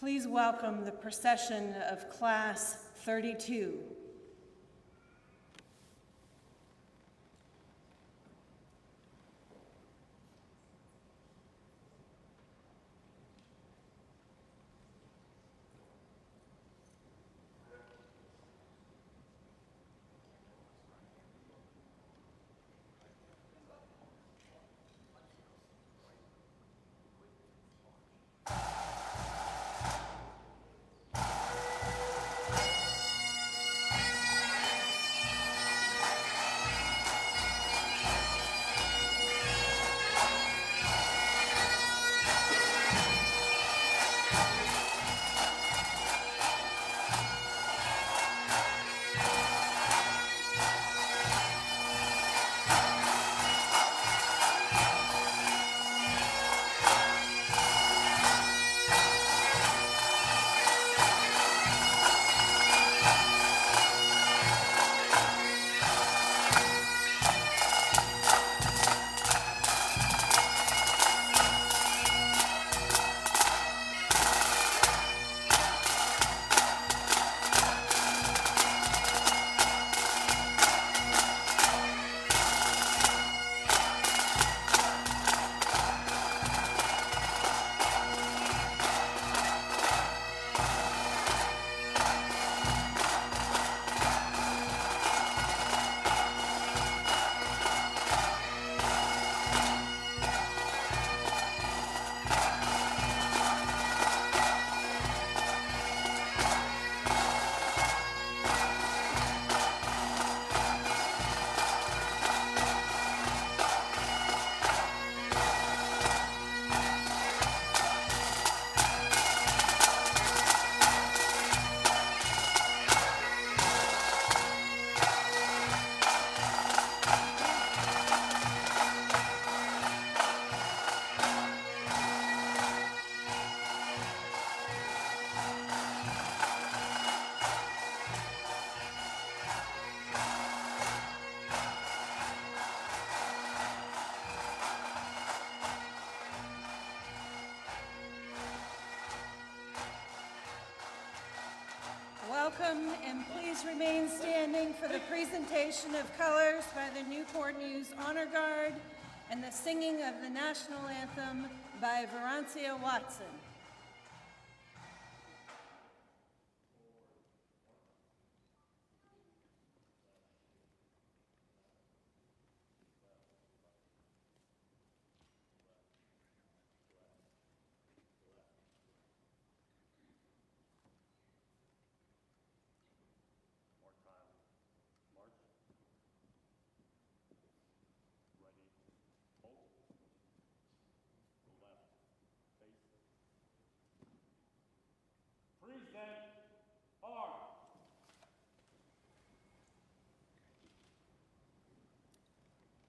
Please welcome the procession of Class 32. Welcome, and please remain standing for the presentation of colors by the Newport News Honor Guard and the singing of the national anthem by Verancia Watson.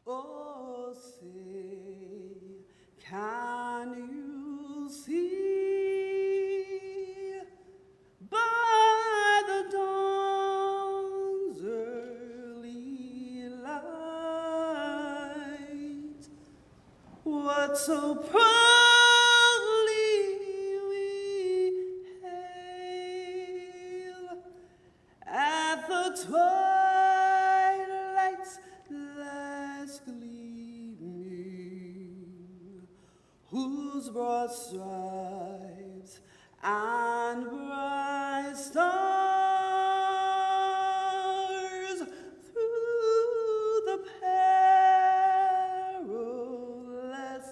Oh, say, can you see by the dawn's early light what so proudly we hail at the twilight's last gleaming, whose broad stripes and bright stars through the perilous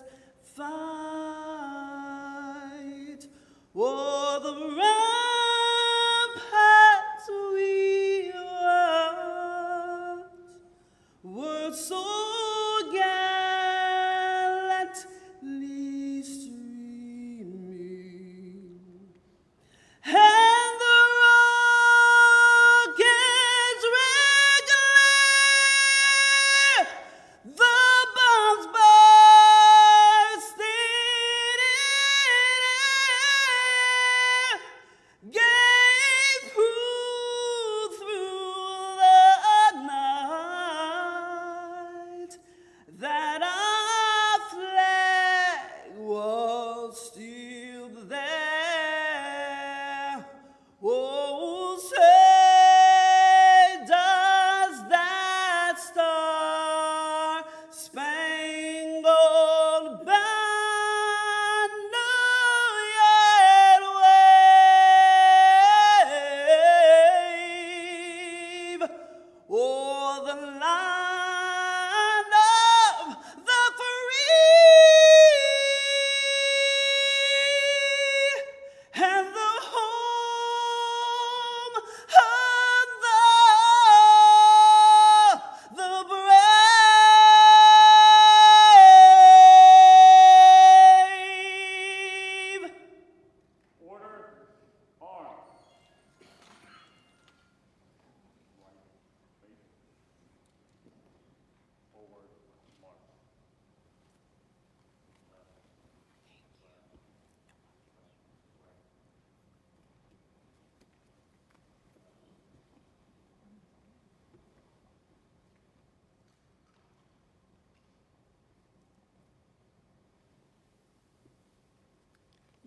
fight o'er the ramparts we watched were so gallantly streaming, and the rockets regular, the bombs bursting in air,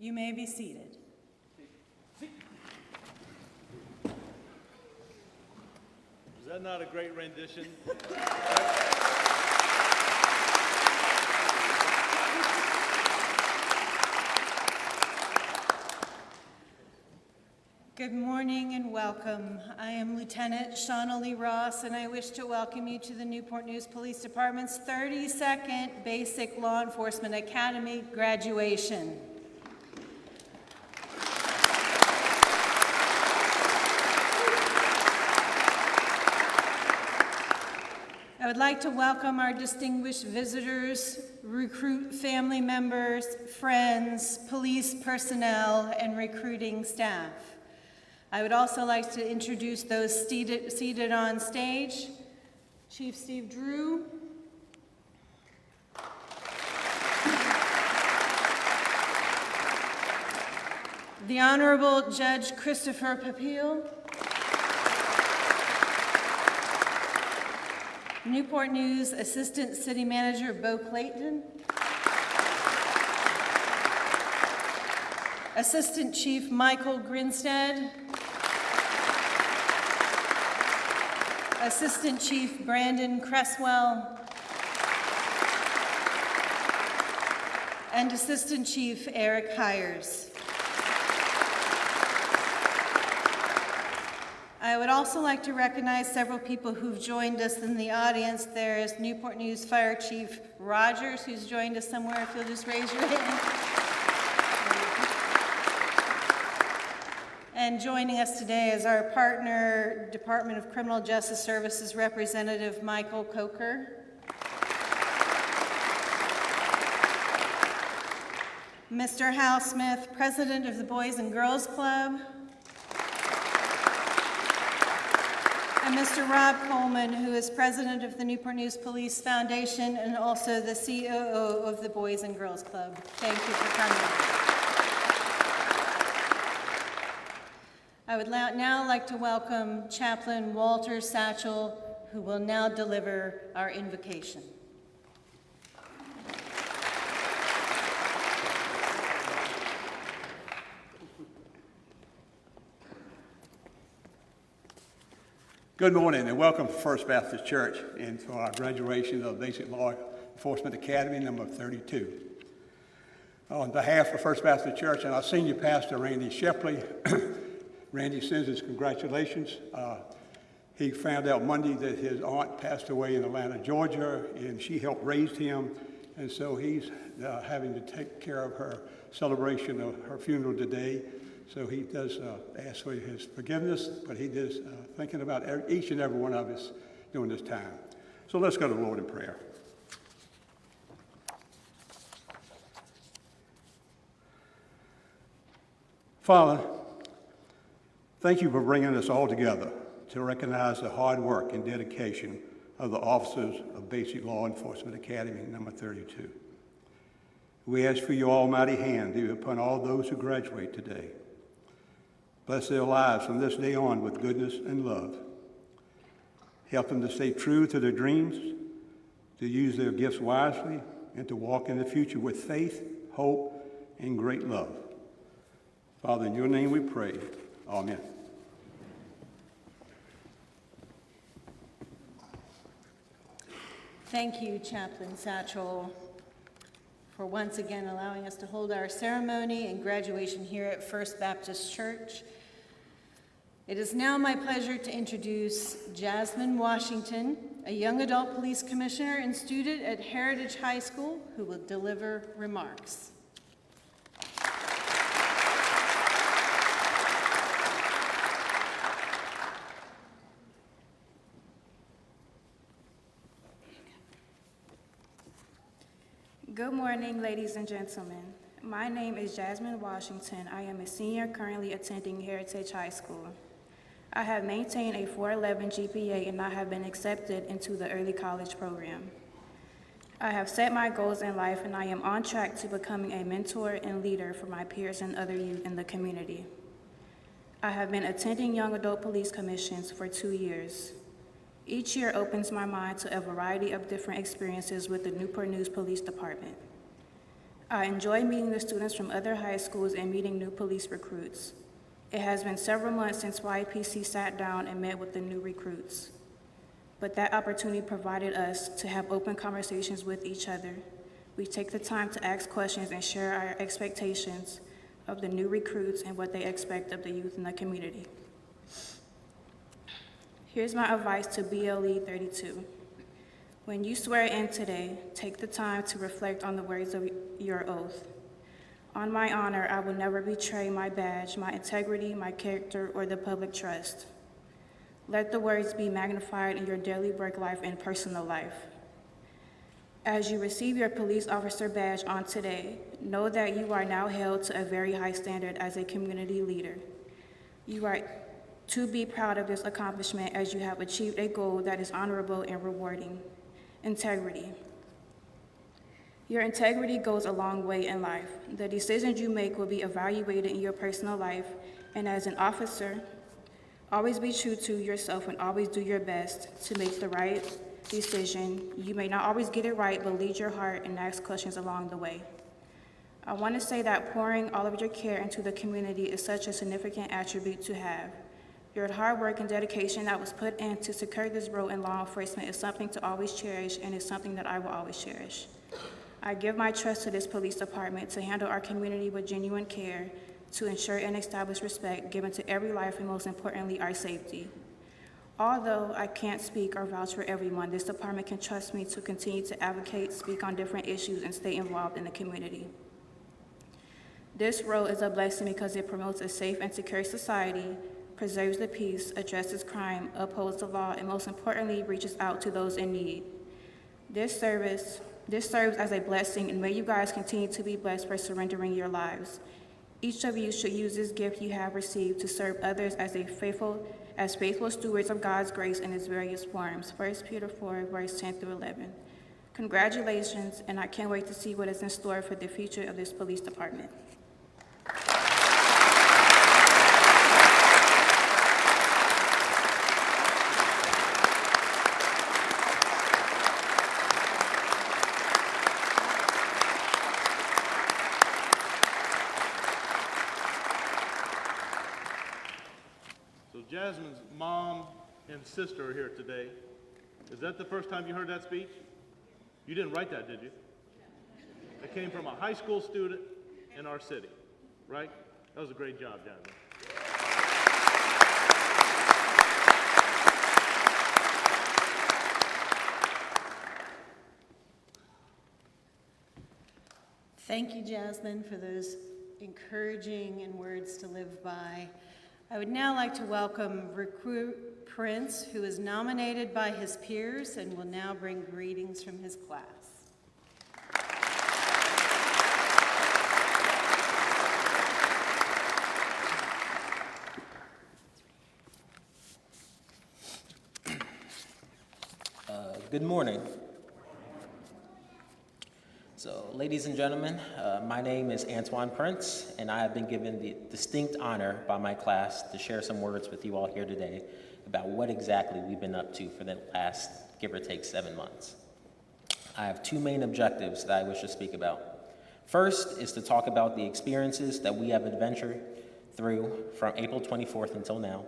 You may be seated. Is that not a great rendition? Good morning and welcome. I am Lieutenant Shauna Lee Ross, and I wish to welcome you to the Newport News Police Department's 32nd Basic Law Enforcement Academy graduation. I would like to welcome our distinguished visitors, recruit family members, friends, police personnel, and recruiting staff. I would also like to introduce those seated on stage. Chief Steve Drew. The Honorable Judge Christopher Papil. Newport News Assistant City Manager Bo Clayton. Assistant Chief Michael Grinstead. Assistant Chief Brandon Cresswell. And Assistant Chief Eric Hires. I would also like to recognize several people who've joined us in the audience. There is Newport News Fire Chief Rogers, who's joined us somewhere, if you'll just raise your hand. And joining us today is our partner, Department of Criminal Justice Services Representative Michael Coker. Mr. Hal Smith, President of the Boys and Girls Club. And Mr. Rob Coleman, who is President of the Newport News Police Foundation and also the COO of the Boys and Girls Club. Thank you for coming. I would now like to welcome Chaplain Walter Satchel, who will now deliver our invocation. Good morning and welcome to First Baptist Church and for our graduation of Basic Law Enforcement Academy number 32. On behalf of First Baptist Church and our senior pastor, Randy Shepley, Randy sends his congratulations. He found out Monday that his aunt passed away in Atlanta, Georgia, and she helped raise him, and so he's having to take care of her celebration of her funeral today. So he does ask for his forgiveness, but he is thinking about each and every one of us during this time. So let's go to the Lord in prayer. Father, thank you for bringing us all together to recognize the hard work and dedication of the officers of Basic Law Enforcement Academy number 32. We ask for your almighty hand to be upon all those who graduate today. Bless their lives from this day on with goodness and love. Help them to stay true to their dreams, to use their gifts wisely, and to walk in the future with faith, hope, and great love. Father, in your name we pray. Amen. Thank you, Chaplain Satchel, for once again allowing us to hold our ceremony and graduation here at First Baptist Church. It is now my pleasure to introduce Jasmine Washington, a young adult police commissioner and student at Heritage High School, who will deliver remarks. Good morning, ladies and gentlemen. My name is Jasmine Washington. I am a senior currently attending Heritage High School. I have maintained a 4.11 GPA and I have been accepted into the early college program. I have set my goals in life and I am on track to becoming a mentor and leader for my peers and other youth in the community. I have been attending young adult police commissions for 2 years. Each year opens my mind to a variety of different experiences with the Newport News Police Department. I enjoy meeting the students from other high schools and meeting new police recruits. It has been several months since YPC sat down and met with the new recruits. But that opportunity provided us to have open conversations with each other. We take the time to ask questions and share our expectations of the new recruits and what they expect of the youth in the community. Here's my advice to BLE 32. When you swear in today, take the time to reflect on the words of your oath. On my honor, I will never betray my badge, my integrity, my character, or the public trust. Let the words be magnified in your daily work life and personal life. As you receive your police officer badge on today, know that you are now held to a very high standard as a community leader. You are to be proud of this accomplishment as you have achieved a goal that is honorable and rewarding. Integrity. Your integrity goes a long way in life. The decisions you make will be evaluated in your personal life, and as an officer, always be true to yourself and always do your best to make the right decision. You may not always get it right, but lead your heart and ask questions along the way. I want to say that pouring all of your care into the community is such a significant attribute to have. Your hard work and dedication that was put in to secure this role in law enforcement is something to always cherish, and is something that I will always cherish. I give my trust to this police department to handle our community with genuine care, to ensure and establish respect given to every life, and most importantly, our safety. Although I can't speak or vouch for everyone, this department can trust me to continue to advocate, speak on different issues, and stay involved in the community. This role is a blessing because it promotes a safe and secure society, preserves the peace, addresses crime, upholds the law, and most importantly, reaches out to those in need. This serves as a blessing, and may you guys continue to be blessed by surrendering your lives. Each of you should use this gift you have received to serve others as faithful stewards of God's grace in its various forms. 1 Peter 4, verse 10 through 11. Congratulations, and I can't wait to see what is in store for the future of this police department. Jasmine's mom and sister are here today. Is that the first time you heard that speech? You didn't write that, did you? It came from a high school student in our city, right? That was a great job, Jasmine. Thank you, Jasmine, for those encouraging and words to live by. I would now like to welcome Recruit Prince, who is nominated by his peers and will now bring greetings from his class. Good morning. So, ladies and gentlemen, my name is Antoine Prince, and I have been given the distinct honor by my class to share some words with you all here today about what exactly we've been up to for the last, give or take, 7 months. I have two main objectives that I wish to speak about. First is to talk about the experiences that we have adventured through from April 24th until now.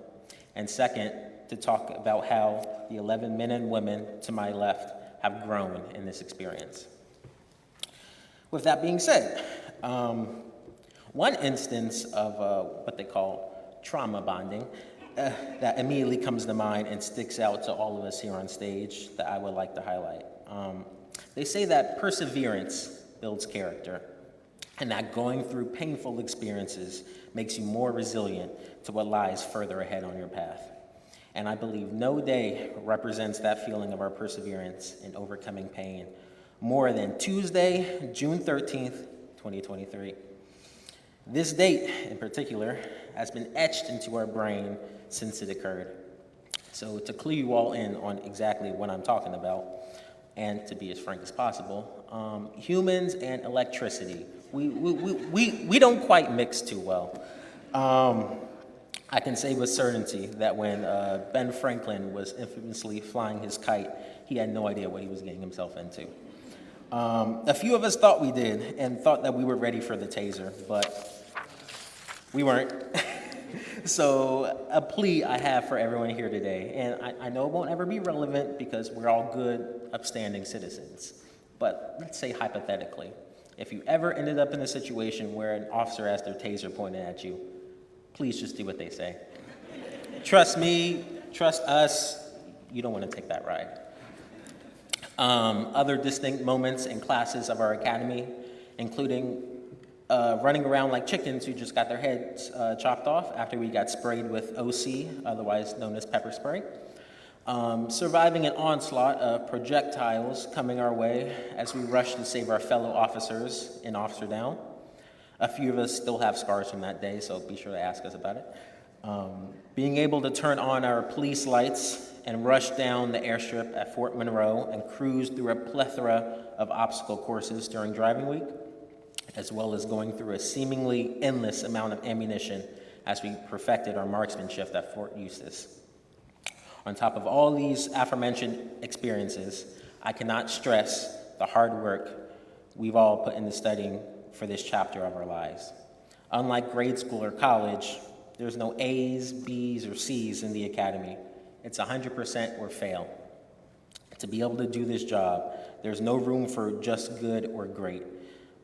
And second, to talk about how the 11 men and women to my left have grown in this experience. With that being said, one instance of what they call trauma bonding that immediately comes to mind and sticks out to all of us here on stage that I would like to highlight. They say that perseverance builds character, and that going through painful experiences makes you more resilient to what lies further ahead on your path. And I believe no day represents that feeling of our perseverance in overcoming pain more than Tuesday, June 13th, 2023. This date in particular has been etched into our brain since it occurred. So to clue you all in on exactly what I'm talking about, and to be as frank as possible, humans and electricity, we don't quite mix too well. I can say with certainty that when Ben Franklin was infamously flying his kite, he had no idea what he was getting himself into. A few of us thought we did and thought that we were ready for the taser, but we weren't. So a plea I have for everyone here today, and I know it won't ever be relevant because we're all good, upstanding citizens, but let's say hypothetically, if you ever ended up in a situation where an officer has their taser pointed at you, please just do what they say. Trust me, trust us, you don't want to take that ride. Other distinct moments in classes of our academy, including running around like chickens who just got their heads chopped off after we got sprayed with OC, otherwise known as pepper spray. Surviving an onslaught of projectiles coming our way as we rushed to save our fellow officers in Officer Down. A few of us still have scars from that day, so be sure to ask us about it. Being able to turn on our police lights and rush down the airstrip at Fort Monroe and cruise through a plethora of obstacle courses during driving week, as well as going through a seemingly endless amount of ammunition as we perfected our marksmanship at Fort Eustis. On top of all these aforementioned experiences, I cannot stress the hard work we've all put into studying for this chapter of our lives. Unlike grade school or college, there's no A's, B's, or C's in the academy. It's 100% or fail. To be able to do this job, there's no room for just good or great,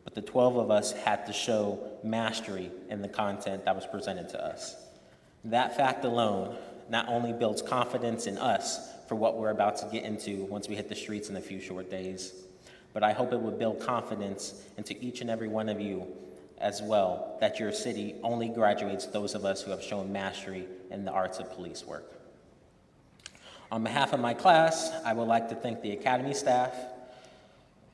but the 12 of us had to show mastery in the content that was presented to us. That fact alone not only builds confidence in us for what we're about to get into once we hit the streets in a few short days, but I hope it would build confidence into each and every one of you as well, that your city only graduates those of us who have shown mastery in the arts of police work. On behalf of my class, I would like to thank the academy staff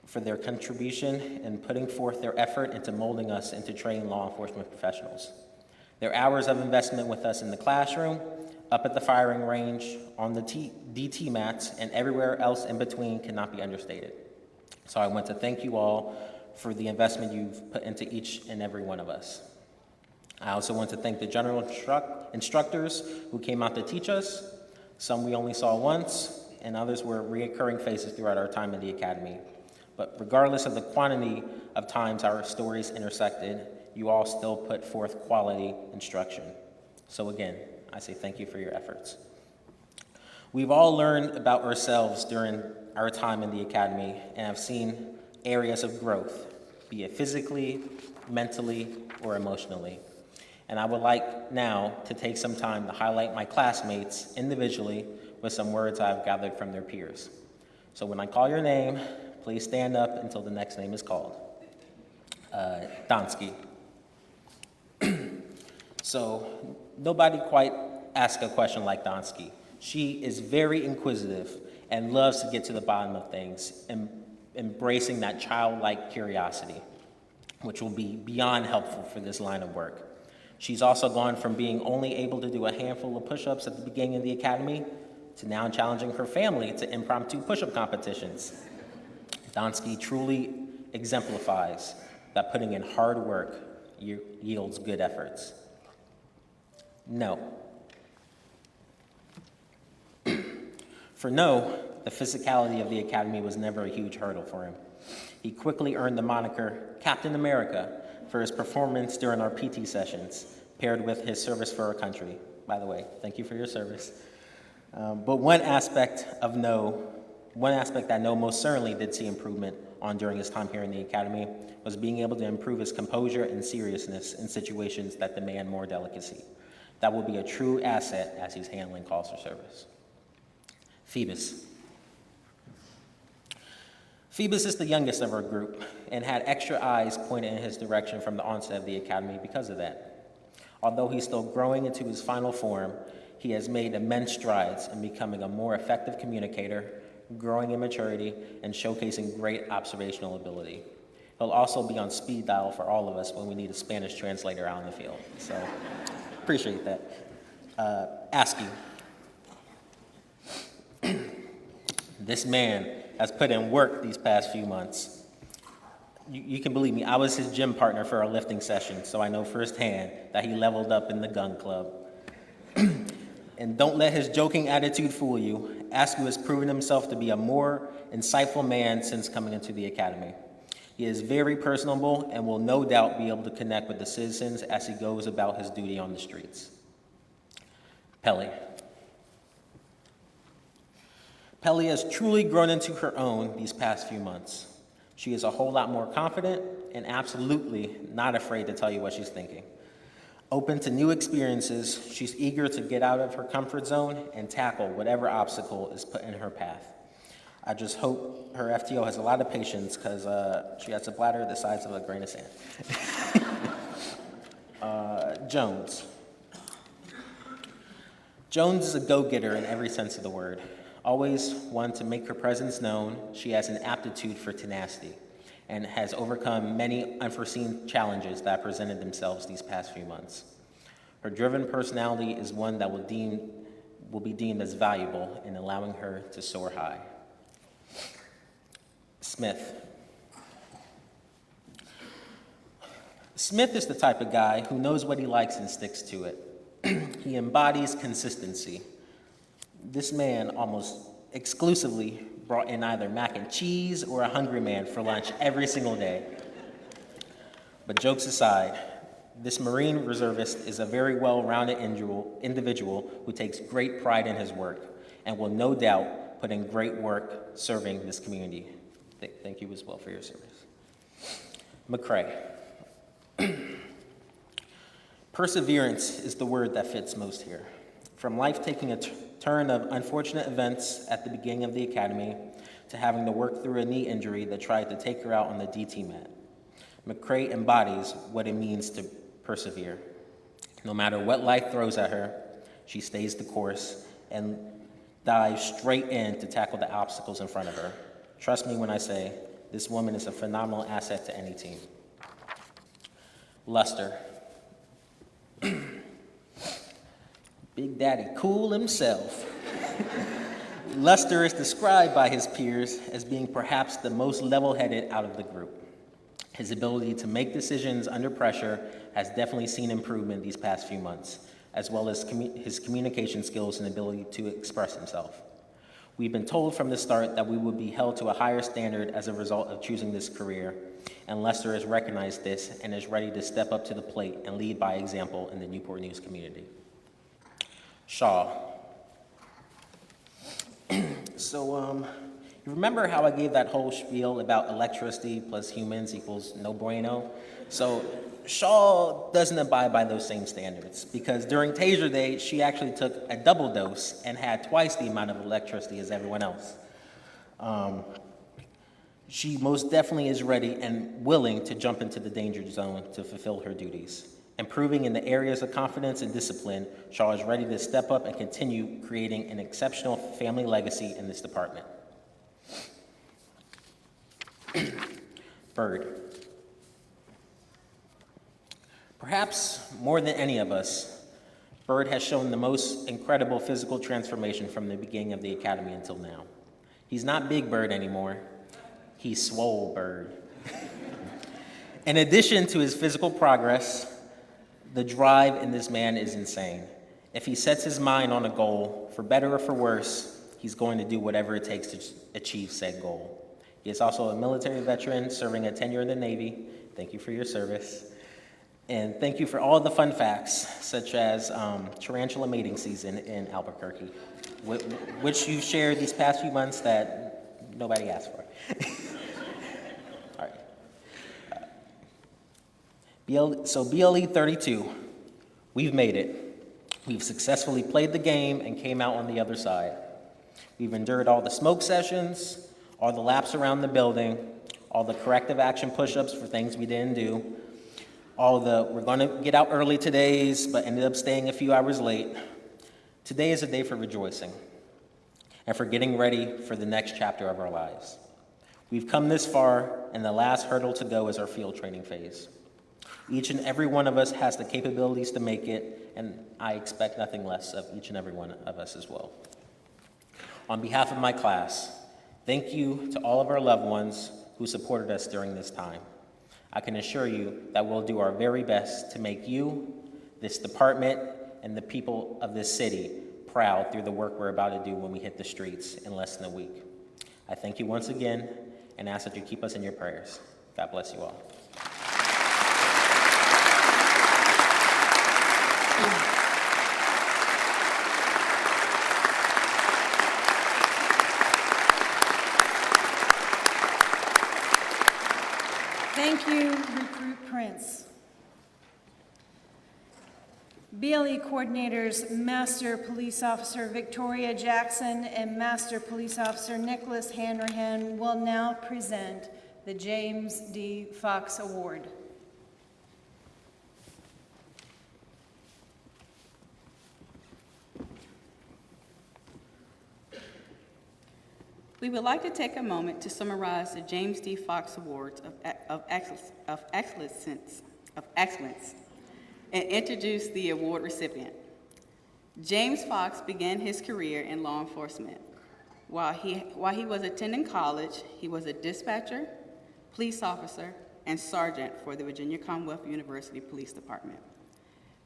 for their contribution in putting forth their effort into molding us into trained law enforcement professionals. Their hours of investment with us in the classroom, up at the firing range, on the DT mats, and everywhere else in between cannot be understated. So I want to thank you all for the investment you've put into each and every one of us. I also want to thank the general instructors who came out to teach us. Some we only saw once, and others were reoccurring faces throughout our time in the academy. But regardless of the quantity of times our stories intersected, you all still put forth quality instruction. So again, I say thank you for your efforts. We've all learned about ourselves during our time in the academy and have seen areas of growth, be it physically, mentally, or emotionally. And I would like now to take some time to highlight my classmates individually with some words I've gathered from their peers. So when I call your name, please stand up until the next name is called. Donsky. So nobody quite asked a question like Donsky. She is very inquisitive and loves to get to the bottom of things, and embracing that childlike curiosity, which will be beyond helpful for this line of work. She's also gone from being only able to do a handful of push-ups at the beginning of the academy to now challenging her family to impromptu push-up competitions. Donsky truly exemplifies that putting in hard work yields good efforts. No. For No, the physicality of the academy was never a huge hurdle for him. He quickly earned the moniker Captain America for his performance during our PT sessions, paired with his service for our country. By the way, thank you for your service. But one aspect that No most certainly did see improvement on during his time here in the academy was being able to improve his composure and seriousness in situations that demand more delicacy. That will be a true asset as he's handling calls for service. Phoebus. Phoebus is the youngest of our group and had extra eyes pointed in his direction from the onset of the academy because of that. Although he's still growing into his final form, he has made immense strides in becoming a more effective communicator, growing in maturity, and showcasing great observational ability. He'll also be on speed dial for all of us when we need a Spanish translator out in the field. So, appreciate that. Askew. This man has put in work these past few months. You can believe me, I was his gym partner for our lifting session, so I know firsthand that he leveled up in the gun club. And don't let his joking attitude fool you. Askew has proven himself to be a more insightful man since coming into the academy. He is very personable and will no doubt be able to connect with the citizens as he goes about his duty on the streets. Pelly. Pelly has truly grown into her own these past few months. She is a whole lot more confident and absolutely not afraid to tell you what she's thinking. Open to new experiences, she's eager to get out of her comfort zone and tackle whatever obstacle is put in her path. I just hope her FTO has a lot of patience because she has a bladder the size of a grain of sand. Jones. Jones is a go-getter in every sense of the word. Always one to make her presence known, she has an aptitude for tenacity and has overcome many unforeseen challenges that presented themselves these past few months. Her driven personality is one that will be deemed as valuable in allowing her to soar high. Smith. Smith is the type of guy who knows what he likes and sticks to it. He embodies consistency. This man almost exclusively brought in either mac and cheese or a Hungry Man for lunch every single day. But jokes aside, this Marine reservist is a very well-rounded individual who takes great pride in his work and will no doubt put in great work serving this community. Thank you as well for your service. McCrae. Perseverance is the word that fits most here. From life taking a turn of unfortunate events at the beginning of the academy to having to work through a knee injury that tried to take her out on the DT mat, McCrae embodies what it means to persevere. No matter what life throws at her, she stays the course and dives straight in to tackle the obstacles in front of her. Trust me when I say this woman is a phenomenal asset to any team. Luster. Big Daddy Cool himself. Luster is described by his peers as being perhaps the most level-headed out of the group. His ability to make decisions under pressure has definitely seen improvement these past few months, as well as his communication skills and ability to express himself. We've been told from the start that we would be held to a higher standard as a result of choosing this career, and Lester has recognized this and is ready to step up to the plate and lead by example in the Newport News community. Shaw. So, you remember how I gave that whole spiel about electricity plus humans equals no bueno? So, Shaw doesn't abide by those same standards because during Taser Day, she actually took a double dose and had twice the amount of electricity as everyone else. She most definitely is ready and willing to jump into the danger zone to fulfill her duties. Improving in the areas of confidence and discipline, Shaw is ready to step up and continue creating an exceptional family legacy in this department. Bird. Perhaps more than any of us, Bird has shown the most incredible physical transformation from the beginning of the academy until now. He's not Big Bird anymore. He's Swole Bird. In addition to his physical progress, the drive in this man is insane. If he sets his mind on a goal, for better or for worse, he's going to do whatever it takes to achieve said goal. He is also a military veteran serving a tenure in the Navy. Thank you for your service. And thank you for all the fun facts, such as tarantula mating season in Albuquerque, which you shared these past few months that nobody asked for. All right. So BLE 32, we've made it. We've successfully played the game and came out on the other side. We've endured all the smoke sessions, all the laps around the building, all the corrective action push-ups for things we didn't do, all the we're going to get out early todays but ended up staying a few hours late. Today is a day for rejoicing and for getting ready for the next chapter of our lives. We've come this far, and the last hurdle to go is our field training phase. Each and every one of us has the capabilities to make it, and I expect nothing less of each and every one of us as well. On behalf of my class, thank you to all of our loved ones who supported us during this time. I can assure you that we'll do our very best to make you, this department, and the people of this city proud through the work we're about to do when we hit the streets in less than a week. I thank you once again and ask that you keep us in your prayers. God bless you all. Thank you, Recruit Prince. BLE coordinators Master Police Officer Victoria Jackson and Master Police Officer Nicholas Hanrahan will now present the James D. Fox Award. We would like to take a moment to summarize the James D. Fox Awards of Excellence and introduce the award recipient. James Fox began his career in law enforcement. While he was attending college, he was a dispatcher, police officer, and sergeant for the Virginia Commonwealth University Police Department.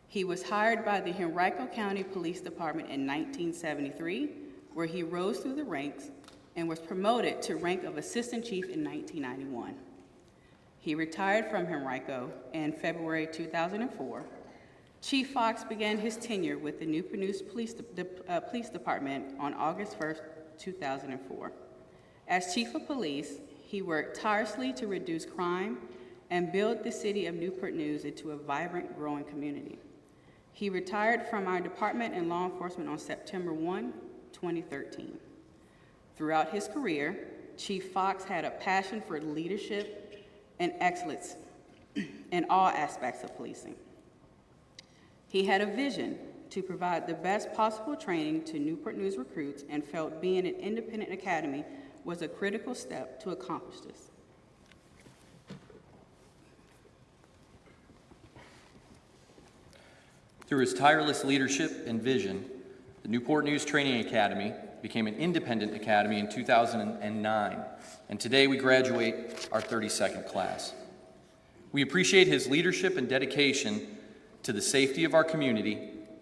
He was hired by the Henrico County Police Department in 1973, where he rose through the ranks and was promoted to rank of assistant chief in 1991. He retired from Henrico in February 2004. Chief Fox began his tenure with the Newport News Police Department on August 1st, 2004. As chief of police, he worked tirelessly to reduce crime and build the city of Newport News into a vibrant, growing community. He retired from our department in law enforcement on September 1, 2013. Throughout his career, Chief Fox had a passion for leadership and excellence in all aspects of policing. He had a vision to provide the best possible training to Newport News recruits and felt being an independent academy was a critical step to accomplish this. Through his tireless leadership and vision, the Newport News Training Academy became an independent academy in 2009, and today we graduate our 32nd class. We appreciate his leadership and dedication to the safety of our community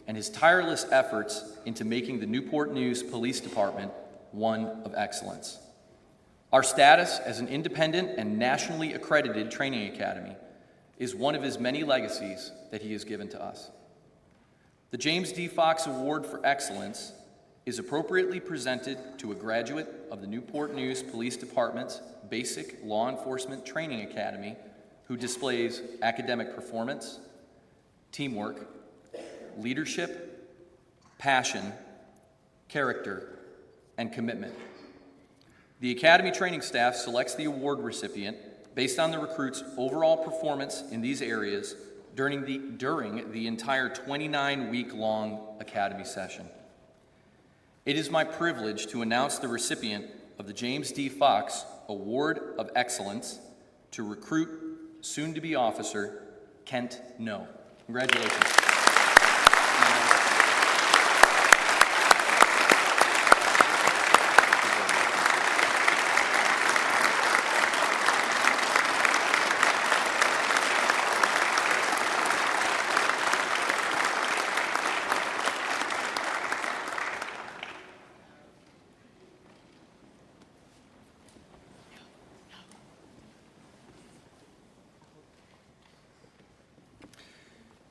and his tireless efforts into making the Newport News Police Department one of excellence. Our status as an independent and nationally accredited training academy is one of his many legacies that he has given to us. The James D. Fox Award for Excellence is appropriately presented to a graduate of the Newport News Police Department's Basic Law Enforcement Training Academy who displays academic performance, teamwork, leadership, passion, character, and commitment. The Academy training staff selects the award recipient based on the recruit's overall performance in these areas during the entire 29-week-long Academy session. It is my privilege to announce the recipient of the James D. Fox Award of Excellence to recruit soon-to-be officer Kent No. Congratulations.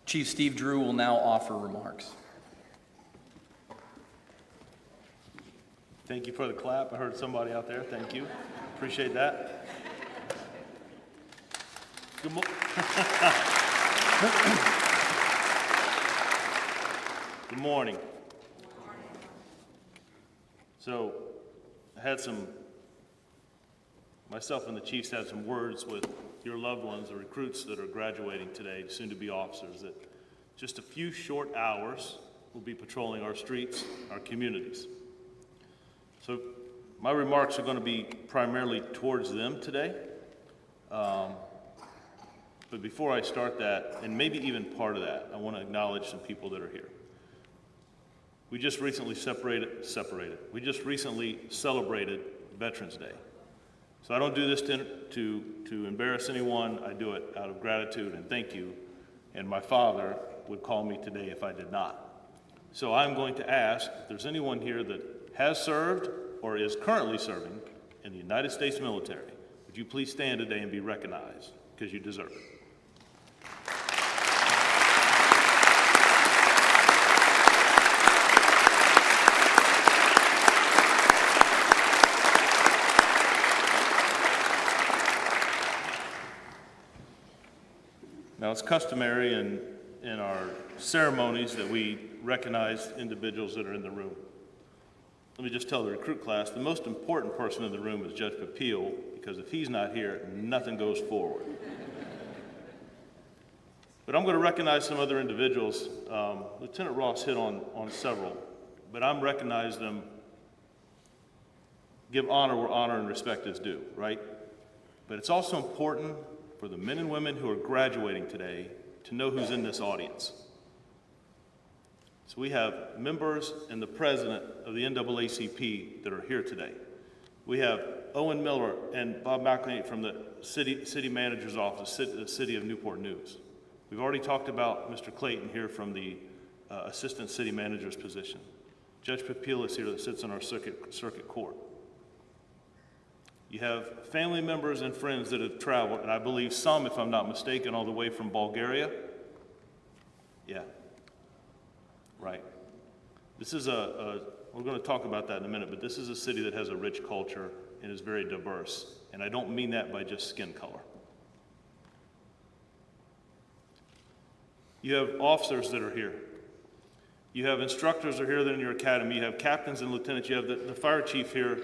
Chief Steve Drew will now offer remarks. Thank you for the clap. I heard somebody out there. Thank you. Appreciate that. Good Good morning. So, myself and the chiefs had some words with your loved ones, the recruits that are graduating today, soon to be officers, that just a few short hours will be patrolling our streets, our communities. So my remarks are going to be primarily towards them today. But before I start that, and maybe even part of that, I want to acknowledge some people that are here. We just recently We just recently celebrated Veterans Day. So I don't do this to embarrass anyone. I do it out of gratitude and thank you. And my father would call me today if I did not. So I'm going to ask if there's anyone here that has served or is currently serving in the United States military. Would you please stand today and be recognized, because you deserve it. Now, it's customary in our ceremonies that we recognize individuals that are in the room. Let me just tell the recruit class, the most important person in the room is Judge Papil, because if he's not here, nothing goes forward. But I'm going to recognize some other individuals. Lieutenant Ross hit on several, but I'm recognizing them, give honor where honor and respect is due, right? But it's also important for the men and women who are graduating today to know who's in this audience. So we have members and the president of the NAACP that are here today. We have Owen Miller and Bob McElhaney from the city manager's office, the city of Newport News. We've already talked about Mr. Clayton here from the assistant city manager's position. Judge Papil is here that sits on our circuit court. You have family members and friends that have traveled, and I believe some, if I'm not mistaken, all the way from Bulgaria. Yeah, right. This is we're going to talk about that in a minute, but this is a city that has a rich culture and is very diverse. And I don't mean that by just skin color. You have officers that are here. You have instructors that are here that are in your academy. You have captains and lieutenants. You have the fire chief here,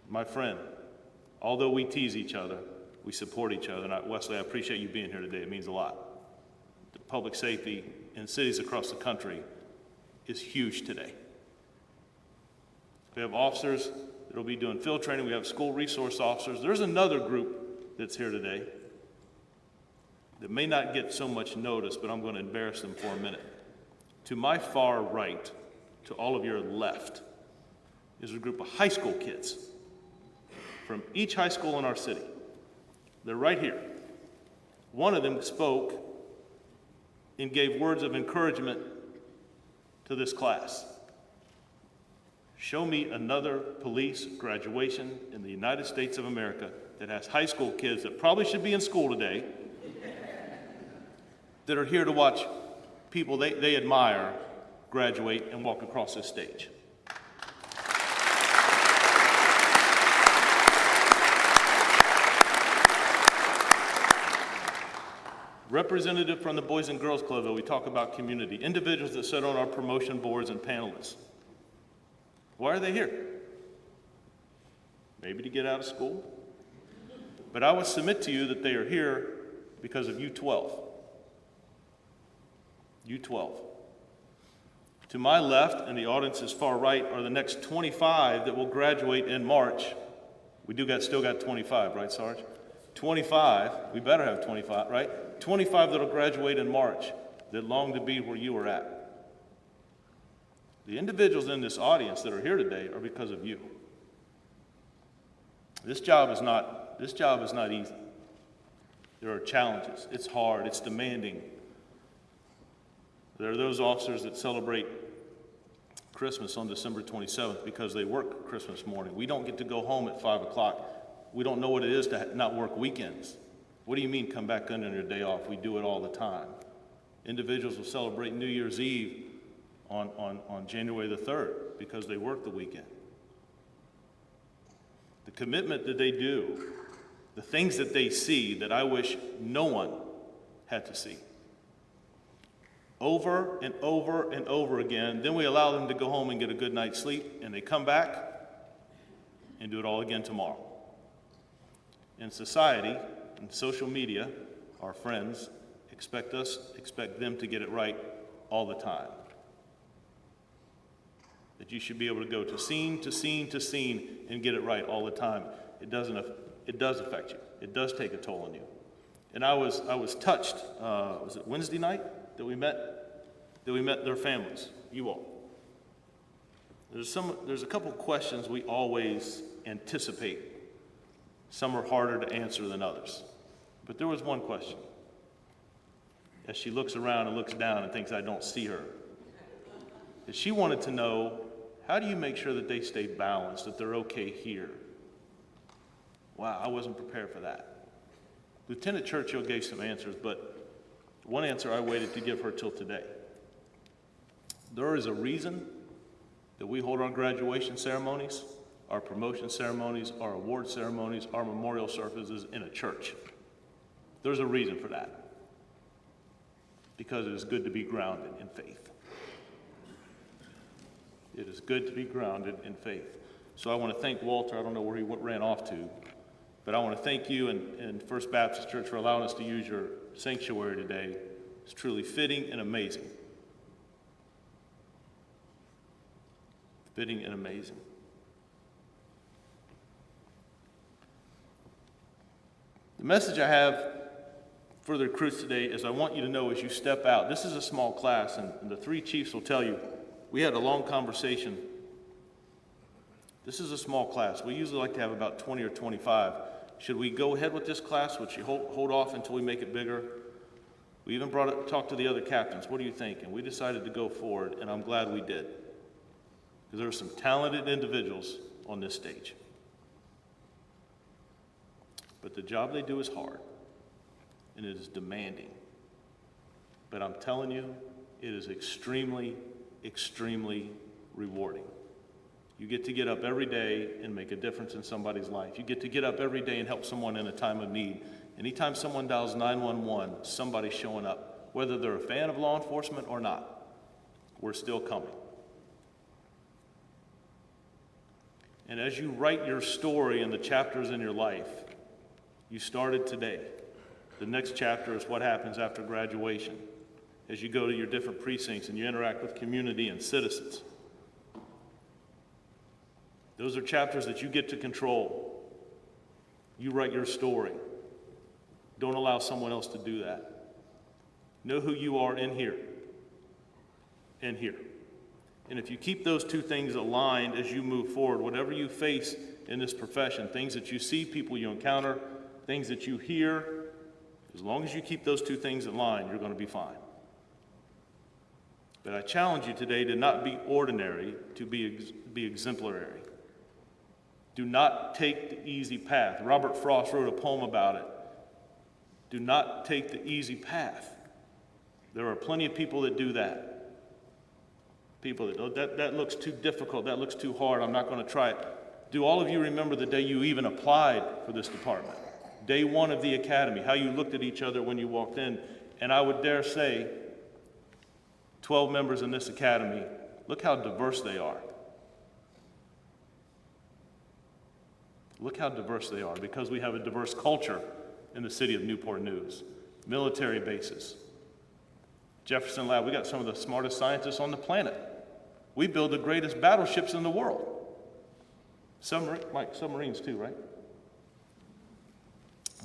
my friend. Although we tease each other, we support each other. And Wesley, I appreciate you being here today. It means a lot. The public safety in cities across the country is huge today. We have officers that will be doing field training. We have school resource officers. There's another group that's here today that may not get so much notice, but I'm going to embarrass them for a minute. To my far right, to all of your left, is a group of high school kids from each high school in our city. They're right here. One of them spoke and gave words of encouragement to this class. Show me another police graduation in the United States of America that has high school kids that probably should be in school today that are here to watch people they admire graduate and walk across this stage. Representative from the Boys and Girls Club, we talk about community. Individuals that sit on our promotion boards and panelists. Why are they here? Maybe to get out of school? But I would submit to you that they are here because of U12. U12. To my left, and the audience's far right, are the next 25 that will graduate in March. We still got 25, right, Sarge? 25, we better have 25, right? 25 that'll graduate in March that long to be where you are at. The individuals in this audience that are here today are because of you. This job is not easy. There are challenges. It's hard. It's demanding. There are those officers that celebrate Christmas on December 27th because they work Christmas morning. We don't get to go home at 5 o'clock. We don't know what it is to not work weekends. What do you mean come back on your day off? We do it all the time. Individuals will celebrate New Year's Eve on January the 3rd because they work the weekend. The commitment that they do, the things that they see that I wish no one had to see. Over and over and over again. Then we allow them to go home and get a good night's sleep, and they come back and do it all again tomorrow. In society and social media, our friends expect them to get it right all the time. That you should be able to go to scene to scene to scene and get it right all the time. It does affect you. It does take a toll on you. And I was touched. Was it Wednesday night that we met their families? You all. There's a couple questions we always anticipate. Some are harder to answer than others. But there was one question. As she looks around and looks down and thinks I don't see her. is she wanted to know, how do you make sure that they stay balanced, that they're okay here? Wow, I wasn't prepared for that. Lieutenant Churchill gave some answers, but one answer I waited to give her till today. There is a reason that we hold our graduation ceremonies, our promotion ceremonies, our award ceremonies, our memorial services in a church. There's a reason for that. Because it is good to be grounded in faith. It is good to be grounded in faith. So I want to thank Walter. I don't know where he ran off to, but I want to thank you and First Baptist Church for allowing us to use your sanctuary today. It's truly fitting and amazing. Fitting and amazing. The message I have for the recruits today is I want you to know as you step out, this is a small class, and the three chiefs will tell you, we had a long conversation. This is a small class. We usually like to have about 20 or 25. Should we go ahead with this class? Would you hold off until we make it bigger? We even talked to the other captains. What do you think? And we decided to go forward, and I'm glad we did. Because there are some talented individuals on this stage. But the job they do is hard, and it is demanding. But I'm telling you, it is extremely, extremely rewarding. You get to get up every day and make a difference in somebody's life. You get to get up every day and help someone in a time of need. Anytime someone dials 911, somebody's showing up. Whether they're a fan of law enforcement or not, we're still coming. And as you write your story and the chapters in your life, you started today. The next chapter is what happens after graduation, as you go to your different precincts and you interact with community and citizens. Those are chapters that you get to control. You write your story. Don't allow someone else to do that. Know who you are in here and here. And if you keep those two things aligned as you move forward, whatever you face in this profession, things that you see, people you encounter, things that you hear, as long as you keep those two things in line, you're going to be fine. But I challenge you today to not be ordinary, to be exemplary. Do not take the easy path. Robert Frost wrote a poem about it. Do not take the easy path. There are plenty of people that do that. People that looks too difficult, that looks too hard, I'm not going to try it. Do all of you remember the day you even applied for this department? Day one of the academy, how you looked at each other when you walked in. And I would dare say, 12 members in this academy, look how diverse they are. Look how diverse they are, because we have a diverse culture in the city of Newport News. Military bases. Jefferson Lab, we got some of the smartest scientists on the planet. We build the greatest battleships in the world. Submarines too, right?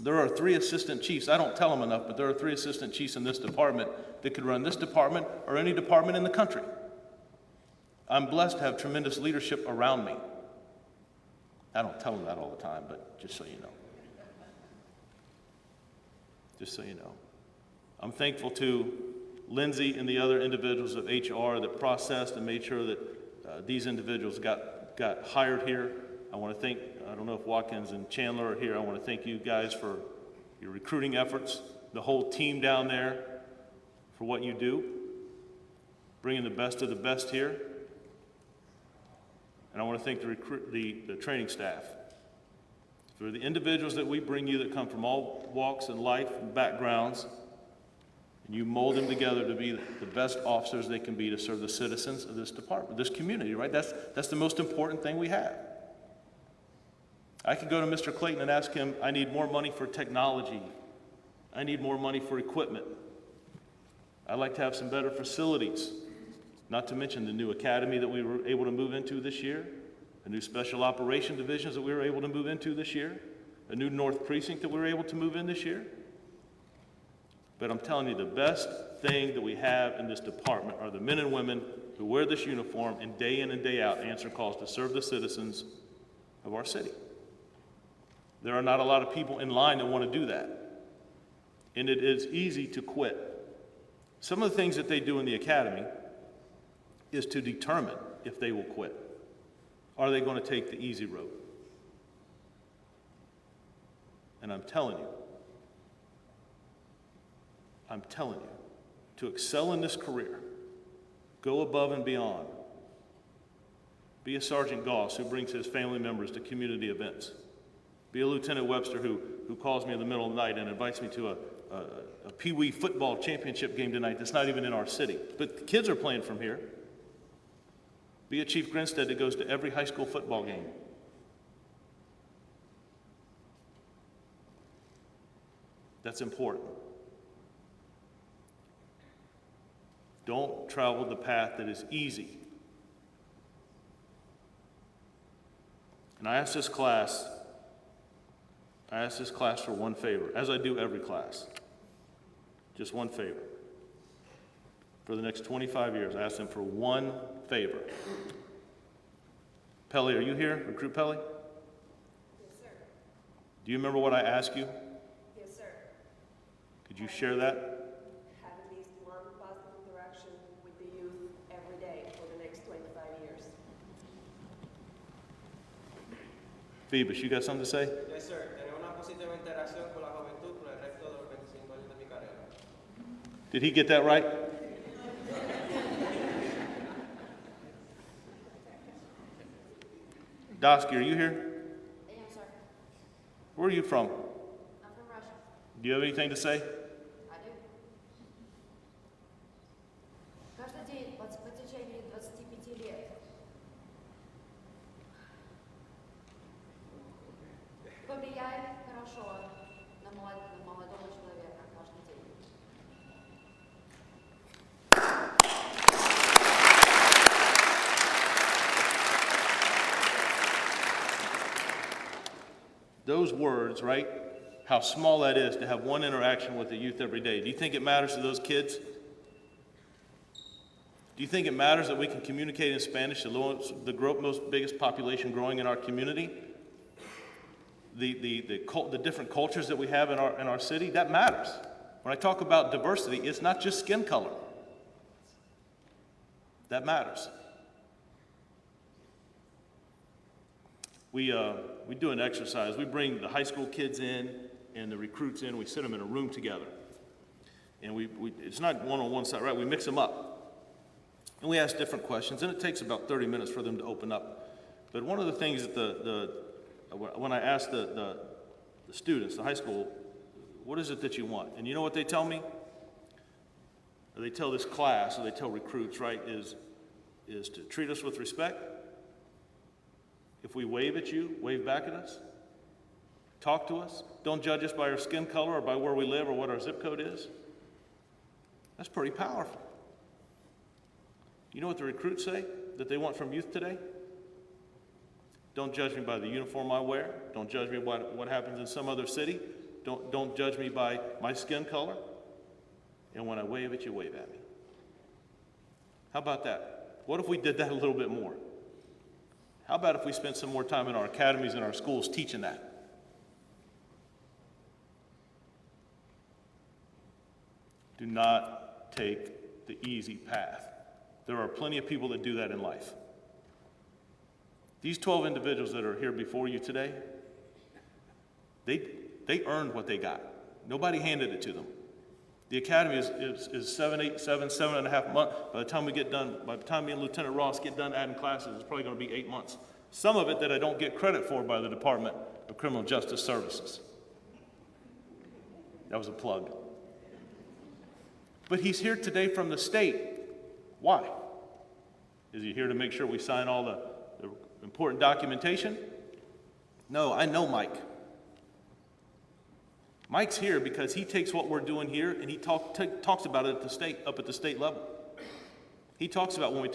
There are 3 assistant chiefs. I don't tell them enough, but there are 3 assistant chiefs in this department that could run this department or any department in the country. I'm blessed to have tremendous leadership around me. I don't tell them that all the time, but just so you know. Just so you know. I'm thankful to Lindsay and the other individuals of HR that processed and made sure that these individuals got hired here. I want to thank, I don't know if Watkins and Chandler are here, I want to thank you guys for your recruiting efforts, the whole team down there for what you do, bringing the best of the best here. And I want to thank the training staff for the individuals that we bring you that come from all walks in life and backgrounds, and you mold them together to be the best officers they can be to serve the citizens of this department, this community, right? That's the most important thing we have. I could go to Mr. Clayton and ask him, I need more money for technology. I need more money for equipment. I'd like to have some better facilities, not to mention the new academy that we were able to move into this year, the new special operation divisions that we were able to move into this year, a new North Precinct that we were able to move in this year. But I'm telling you, the best thing that we have in this department are the men and women who wear this uniform and day in and day out answer calls to serve the citizens of our city. There are not a lot of people in line that want to do that. And it is easy to quit. Some of the things that they do in the academy, is to determine if they will quit. Are they going to take the easy road? And I'm telling you, to excel in this career, go above and beyond. Be a Sergeant Goss who brings his family members to community events. Be a Lieutenant Webster who calls me in the middle of the night and invites me to a Pee Wee football championship game tonight that's not even in our city. But the kids are playing from here. Be a Chief Grinstead that goes to every high school football game. That's important. Don't travel the path that is easy. And I ask this class for one favor, as I do every class. Just one favor. For the next 25 years, I ask them for one favor. Pelly, are you here? Recruit Pelly? Yes, sir. Do you remember what I asked you? Yes, sir. Could you share that? Have at least one positive interaction with the youth every day for the next 25 years. Phoebus, you got something to say? Yes, sir. Tener una positiva interacción con la juventud por el resto de los 25 años de mi carrera. Did he get that right? Dosky, are you here? Yes, sir. Where are you from? I'm from Russia. Do you have anything to say? I do. Каждый день по течение 25 лет повлияет хорошо на молодого человека каждый день. Those words, right? How small that is to have one interaction with the youth every day. Do you think it matters to those kids? Do you think it matters that we can communicate in Spanish to the biggest population growing in our community? The different cultures that we have in our city, that matters. When I talk about diversity, it's not just skin color. That matters. We do an exercise. We bring the high school kids in and the recruits in. We sit them in a room together. And it's not one-on-one side, right? We mix them up. And we ask different questions, and it takes about 30 minutes for them to open up. But one of the things that when I ask the students, the high school, what is it that you want? And you know what they tell me? Or they tell this class, or they tell recruits, right, is to treat us with respect. If we wave at you, wave back at us. Talk to us. Don't judge us by our skin color or by where we live or what our zip code is. That's pretty powerful. You know what the recruits say that they want from youth today? Don't judge me by the uniform I wear. Don't judge me by what happens in some other city. Don't judge me by my skin color. And when I wave at you, wave at me. How about that? What if we did that a little bit more? How about if we spent some more time in our academies and our schools teaching that? Do not take the easy path. There are plenty of people that do that in life. These 12 individuals that are here before you today, they earned what they got. Nobody handed it to them. The academy is 7.5 months. By the time me and Lieutenant Ross get done adding classes, it's probably going to be 8 months. Some of it that I don't get credit for by the Department of Criminal Justice Services. That was a plug. But he's here today from the state. Why? Is he here to make sure we sign all the important documentation? No, I know Mike. Mike's here because he takes what we're doing here and he talks about it up at the state level. He talks about when we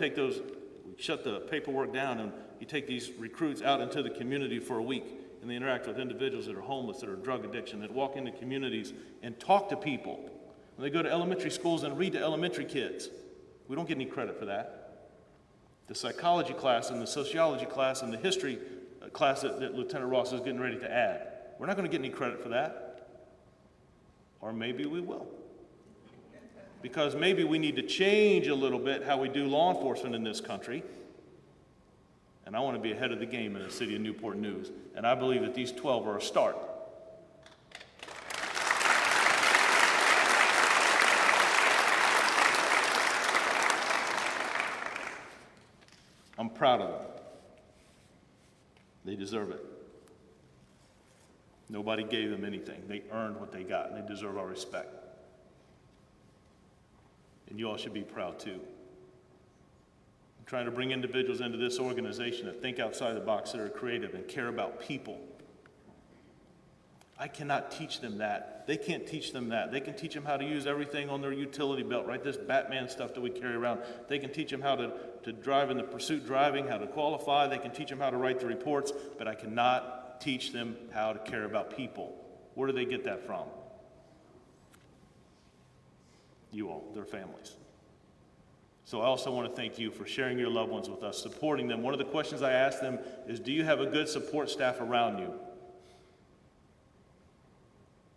shut the paperwork down and you take these recruits out into the community for a week and they interact with individuals that are homeless, that are drug addiction, that walk into communities and talk to people. When they go to elementary schools and read to elementary kids, we don't get any credit for that. The psychology class and the sociology class and the history class that Lieutenant Ross is getting ready to add, we're not going to get any credit for that. Or maybe we will. because maybe we need to change a little bit how we do law enforcement in this country. And I want to be ahead of the game in the city of Newport News. And I believe that these 12 are a start. I'm proud of them. They deserve it. Nobody gave them anything. They earned what they got, and they deserve our respect. And you all should be proud too. I'm trying to bring individuals into this organization that think outside the box, that are creative and care about people. I cannot teach them that. They can't teach them that. They can teach them how to use everything on their utility belt, right? This Batman stuff that we carry around. They can teach them how to drive in the pursuit driving, how to qualify. They can teach them how to write the reports, but I cannot teach them how to care about people. Where do they get that from? You all, their families. So I also want to thank you for sharing your loved ones with us, supporting them. One of the questions I asked them is, do you have a good support staff around you?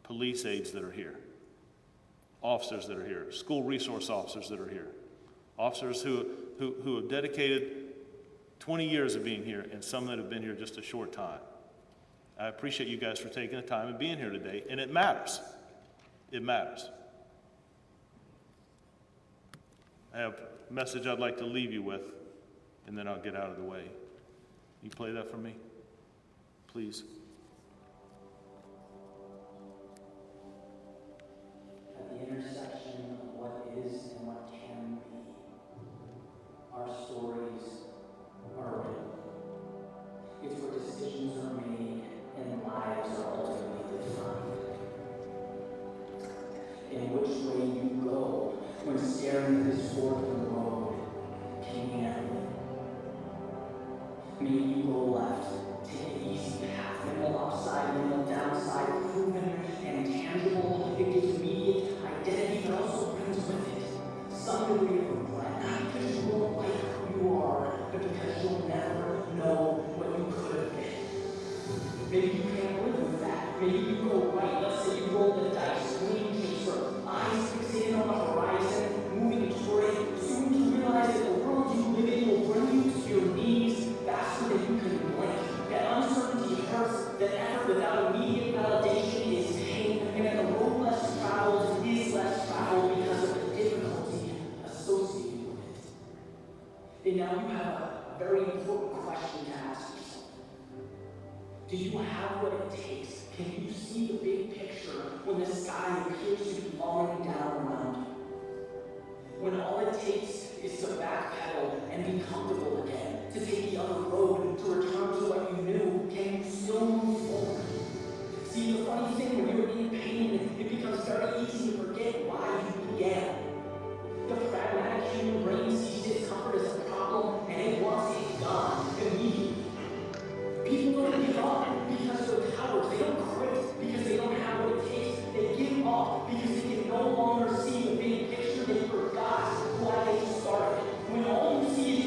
Police aides that are here, officers that are here, school resource officers that are here, officers who have dedicated 20 years of being here, and some that have been here just a short time. I appreciate you guys for taking the time and being here today, and it matters. It matters. I have a message I'd like to leave you with, and then I'll get out of the way. You play that for me, please. At the intersection of what is and what can be, our stories are written. It's where decisions are made and lives are ultimately defined. In which way you go when staring at this fork in the road, can you handle it? Maybe you go left, take the easy path, minimal upside, minimal downside, proven and tangible. It gives immediate identity, but also brings with it some degree of regret. Not because you won't like who you are, but because you'll never know what you could have been. Maybe you can't live with that. Maybe you go right. Let's say you roll the dice, wing chaser, eyes fixated on the horizon, moving toward it, soon to realize that the world you live in will bring you to your knees faster than you can blink. That uncertainty hurts, that effort without immediate validation is pain, and that the road less traveled is less traveled because of the difficulty associated with it. And now you have a very important question to ask yourself. Do you have what it takes? Can you see the big picture when the sky appears to be falling down around you? When all it takes is to backpedal and be comfortable again, to take the other road, to return to what you knew, can you still move forward? See, the funny thing, when you're in pain, it becomes very easy to forget why you began. The pragmatic human brain sees discomfort as a problem, and it wants it gone immediately. People don't give up because they're cowards. They don't quit because they don't have what it takes. They give up because they can no longer see the big picture. They forgot why they started. When all you see is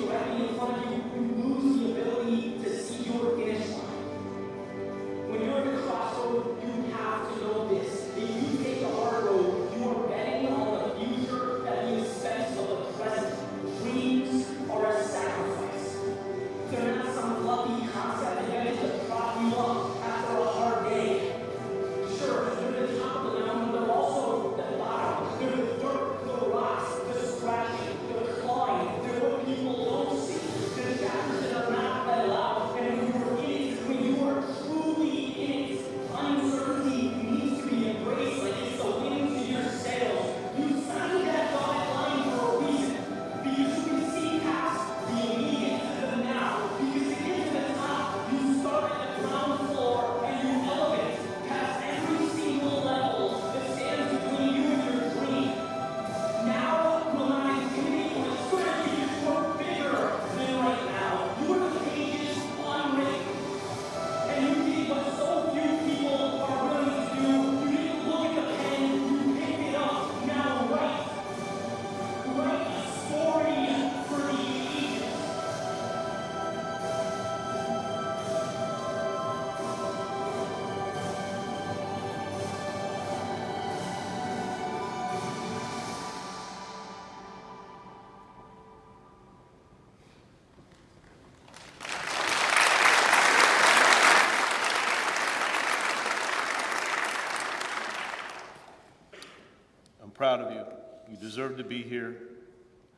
deserve to be here.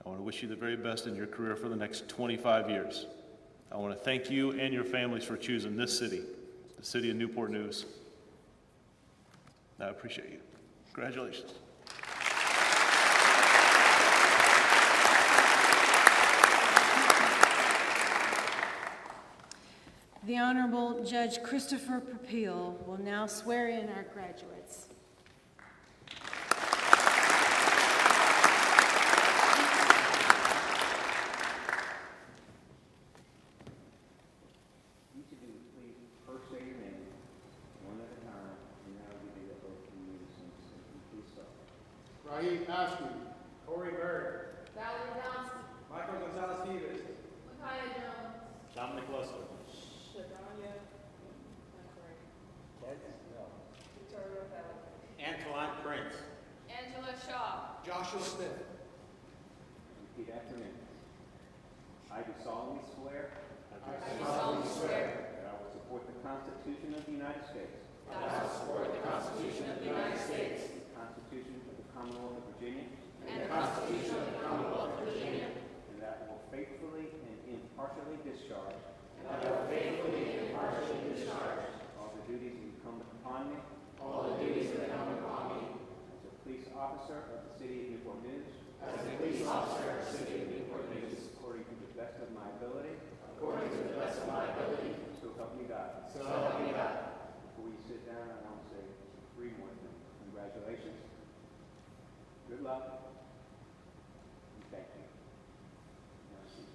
I want to wish you the very best in your career for the next 25 years. I want to thank you and your families for choosing this city, the city of Newport News. I appreciate you. Congratulations. The Honorable Judge Christopher Papil will now swear in our graduates. Each of you, please first say your name, one at a time, and now you do the oath in unison. Please start. Raheem Ashby. Corey Bird. Valerie Johnson. Michael Gonzalez Stevens. Micaiah Jones. Dominic Lester. Shadanya. Victoria Bell. Antoine Prince. Angela Shaw. Joshua Smith. Repeat after me. I do solemnly swear I do solemnly swear that I will support the Constitution of the United States, that I will support the Constitution of the United States the Constitution of the Commonwealth of Virginia, and the Constitution of the Commonwealth of Virginia, and that I will faithfully and impartially discharge and I will faithfully and impartially discharge all the duties incumbent upon me all the duties incumbent upon me as a police officer of the city of Newport News, as a police officer of the city of Newport News, according to the best of my ability, according to the best of my ability, so help me God. so help me God. Before you sit down, I want to say 3 more things. Congratulations. Good luck. And thank you. Now sit.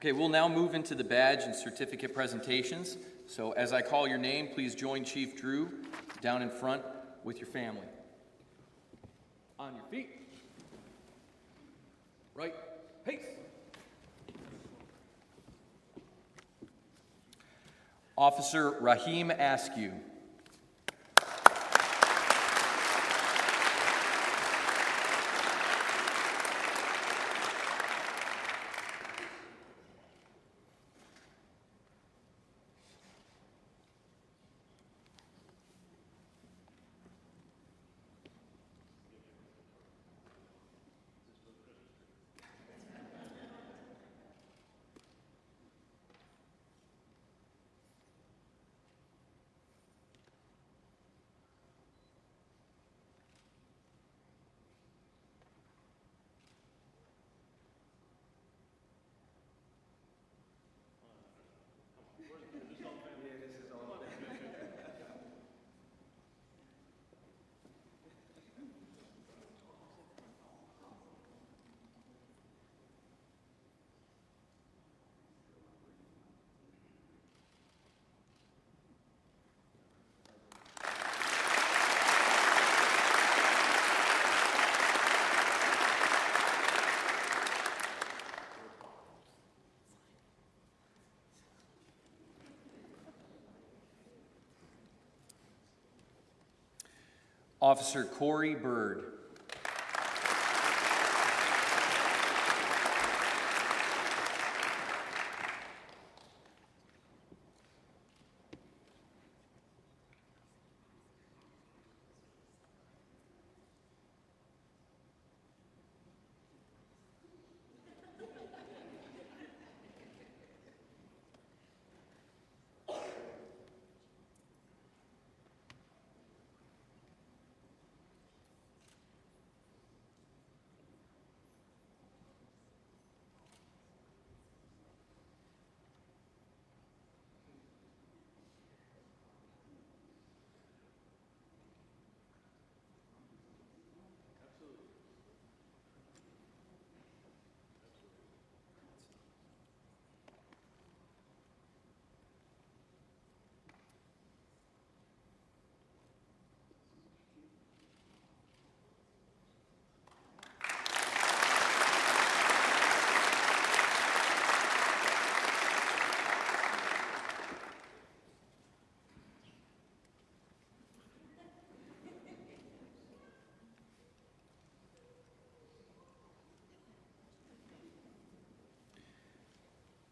Okay, we'll now move into the badge and certificate presentations. So as I call your name, please join Chief Drew down in front with your family. On your feet. Right. Pace. Officer Raheem Askew. Officer Corey Bird.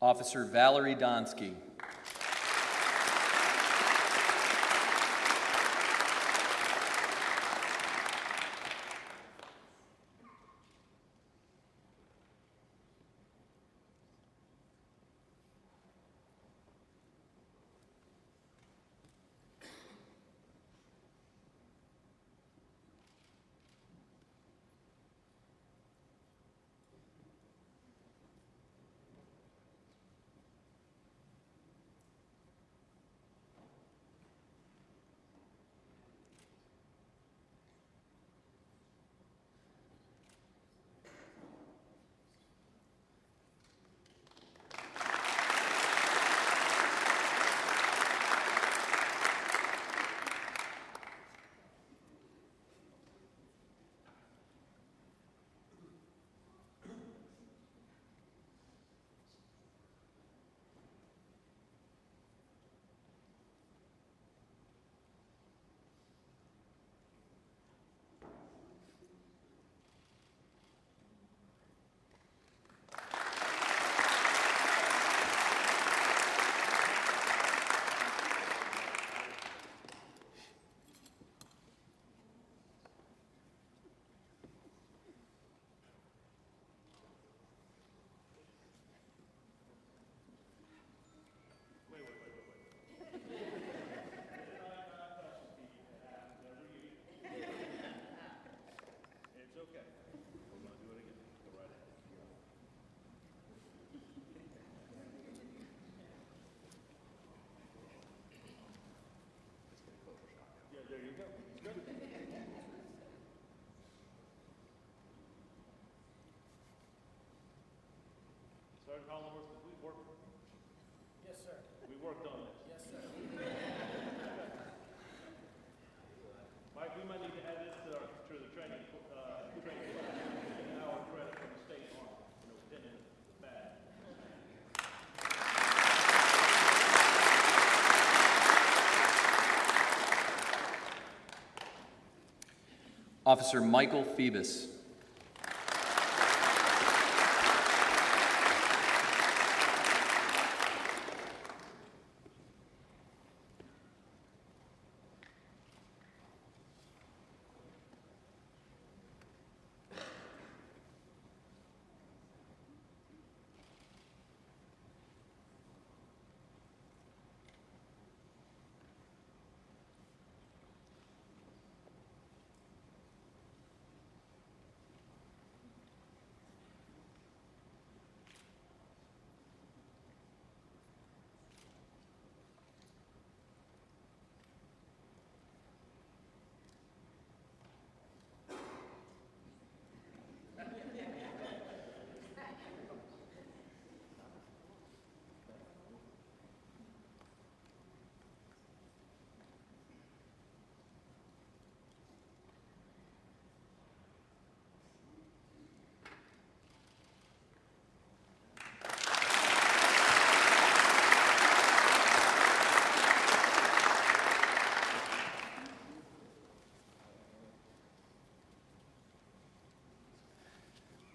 Officer Valerie Donsky. Sergeant Hollingworth, did we work? Yes, sir. We worked on this. Yes, sir. Mike, we might need to add this to the training class. An hour credit from the state army, pin in the bag. Officer Michael Phoebus.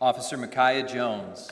Officer Micaiah Jones.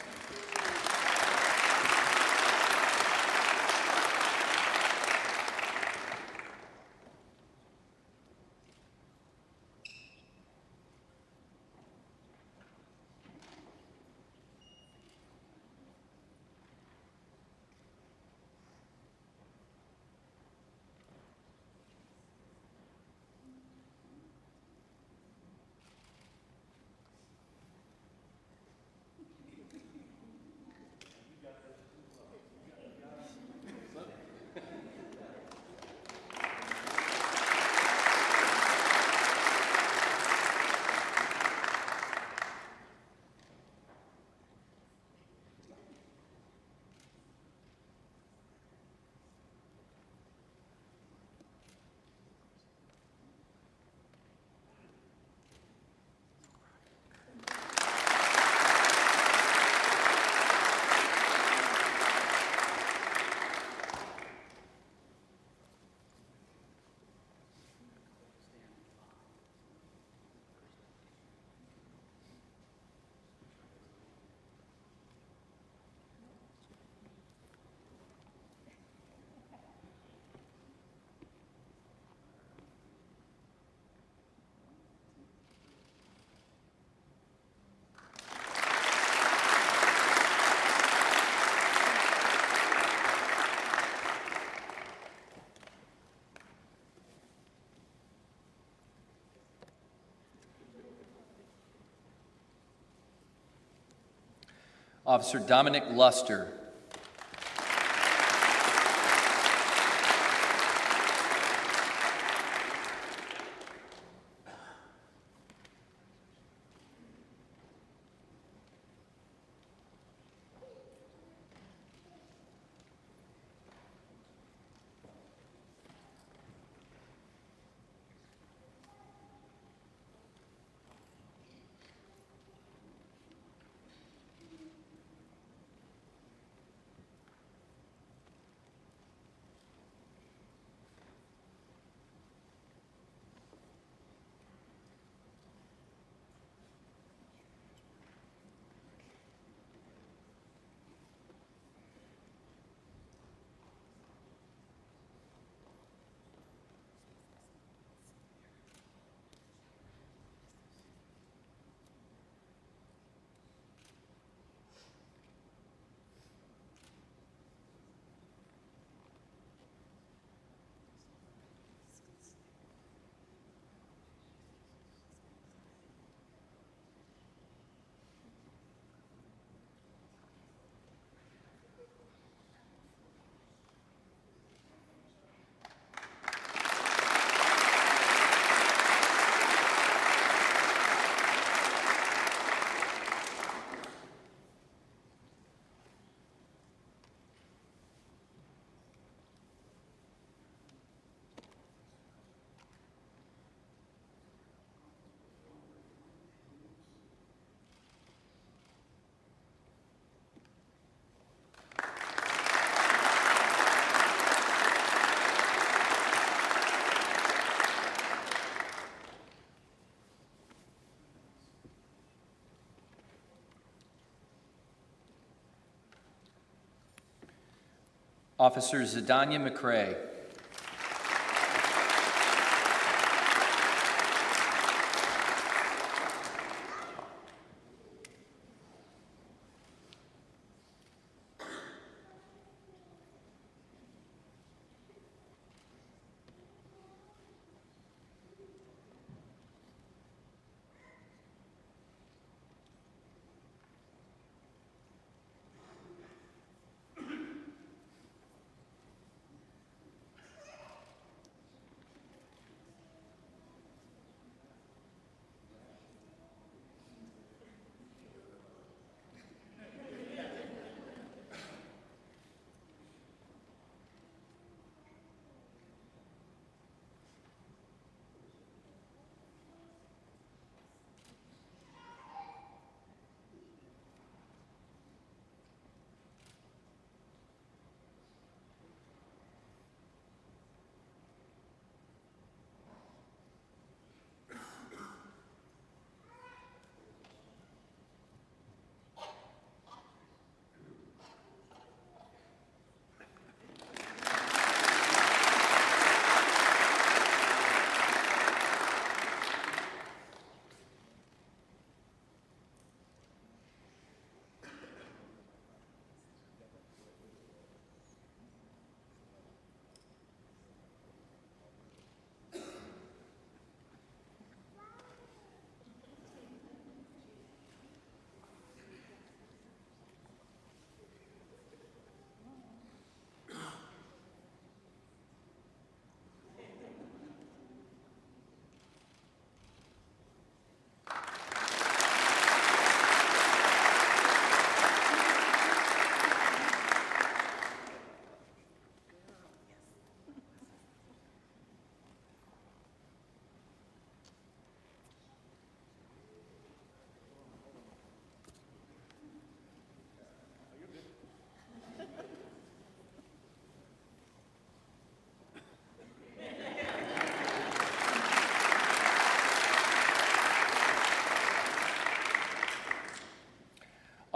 Officer Dominic Luster. Officer Zadanya McCrae.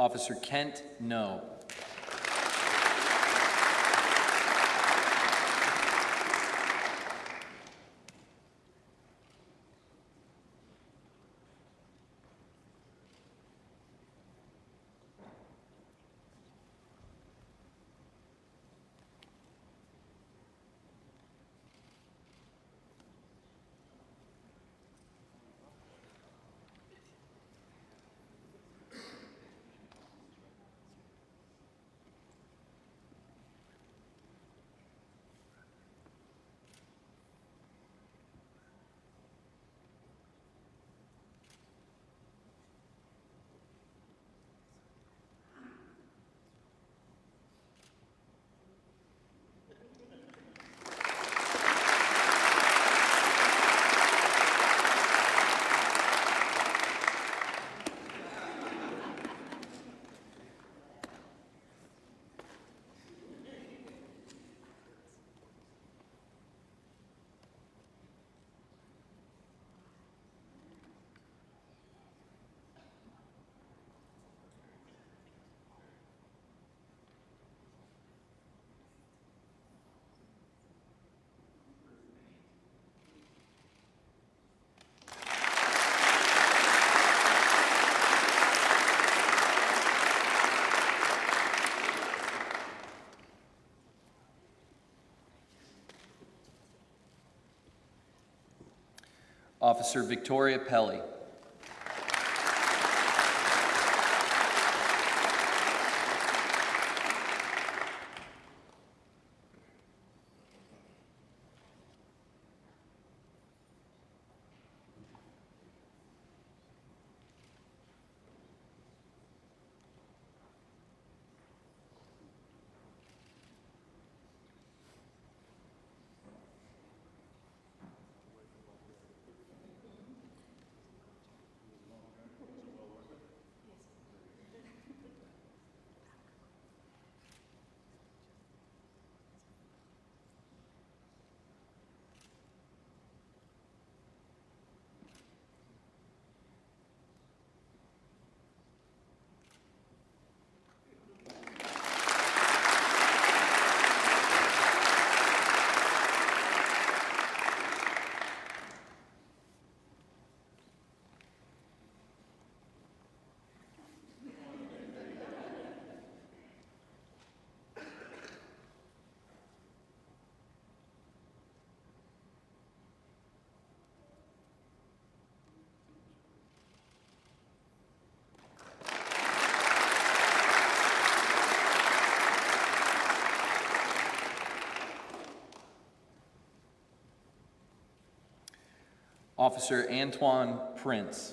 Officer Kent No. Officer Victoria Pelly. Officer Antoine Prince.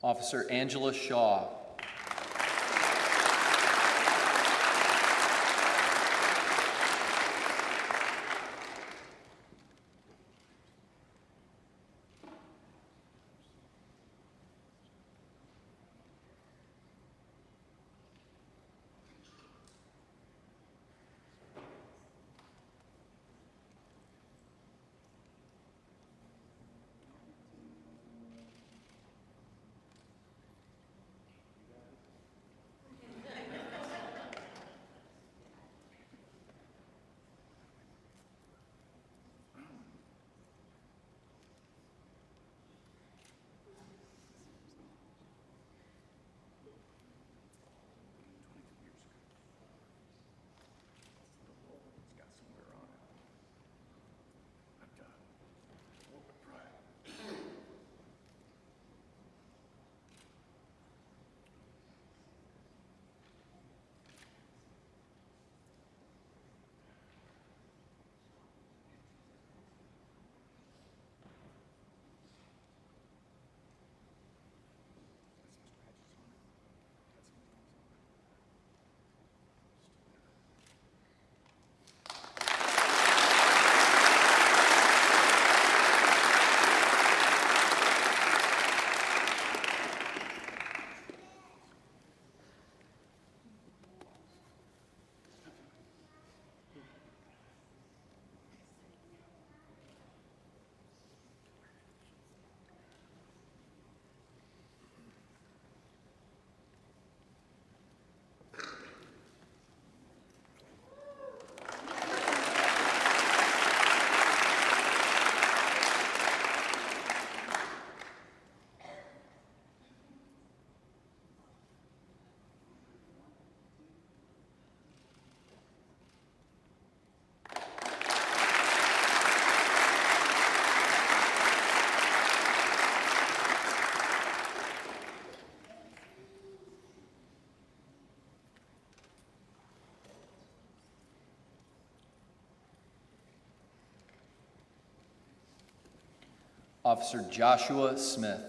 Officer Angela Shaw. Officer Joshua Smith.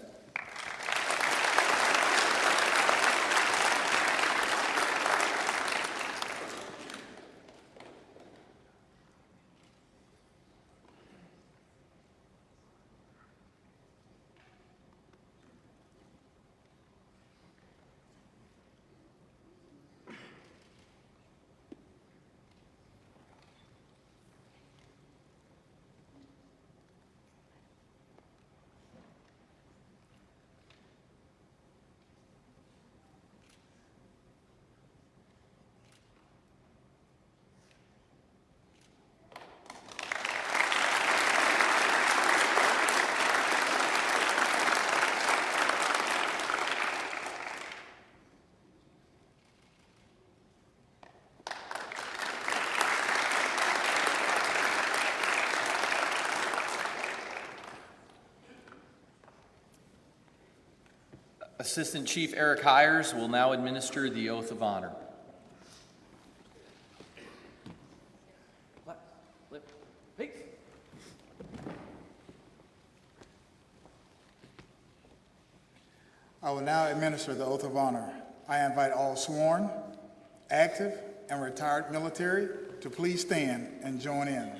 Assistant Chief Eric Hires will now administer the oath of honor. I will now administer the oath of honor. I invite all sworn, active, and retired military to please stand and join in.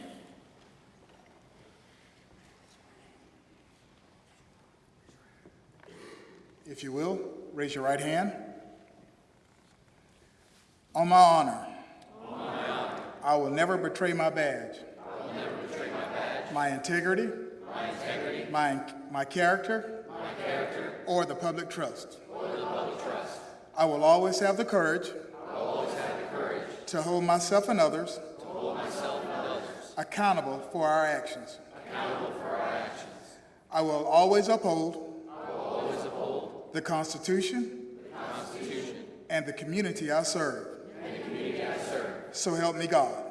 If you will, raise your right hand. On my honor, I will never betray my badge, my integrity, my character, or the public trust. I will always have the courage to hold myself and others accountable for our actions. I will always uphold the Constitution and the community I serve. So help me God.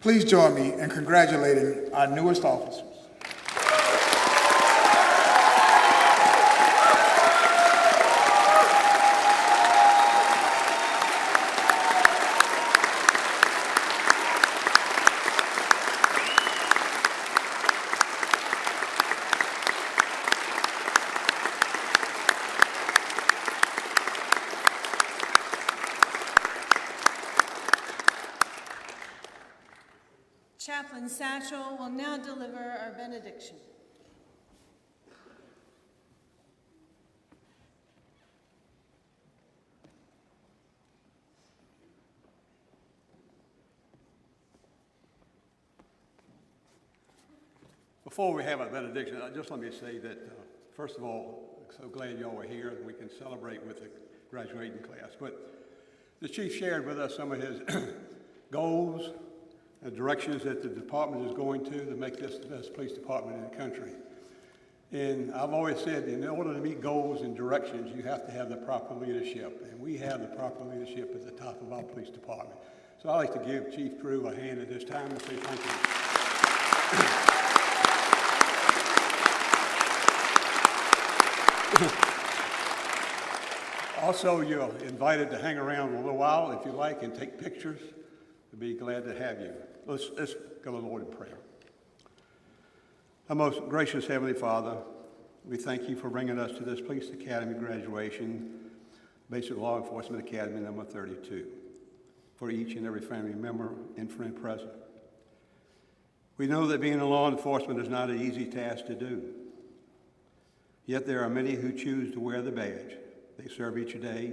Please join me in congratulating our newest officers. Chaplain Satchel will now deliver our benediction. Before we have a benediction, just let me say that, first of all, I'm so glad y'all were here and we can celebrate with the graduating class. But the chief shared with us some of his goals and directions that the department is going to make this the best police department in the country. And I've always said, in order to meet goals and directions, you have to have the proper leadership. And we have the proper leadership at the top of our police department. So I'd like to give Chief Drew a hand at this time and say thank you. Also, you're invited to hang around a little while if you like and take pictures. We'd be glad to have you. Let's go to the Lord in prayer. Our most gracious Heavenly Father, we thank you for bringing us to this Police Academy graduation, Basic Law Enforcement Academy number 32, for each and every family member and friend present. We know that being in law enforcement is not an easy task to do. Yet there are many who choose to wear the badge They serve each day,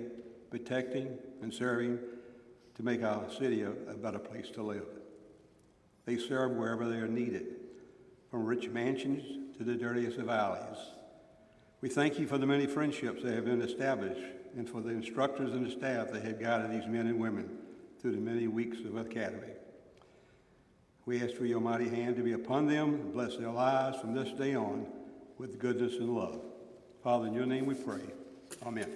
protecting and serving to make our city a better place to live. They serve wherever they are needed, from rich mansions to the dirtiest of alleys. We thank you for the many friendships that have been established and for the instructors and the staff that have guided these men and women through the many weeks of academy. We ask for your mighty hand to be upon them and bless their lives from this day on with goodness and love. Father, in your name we pray. Amen.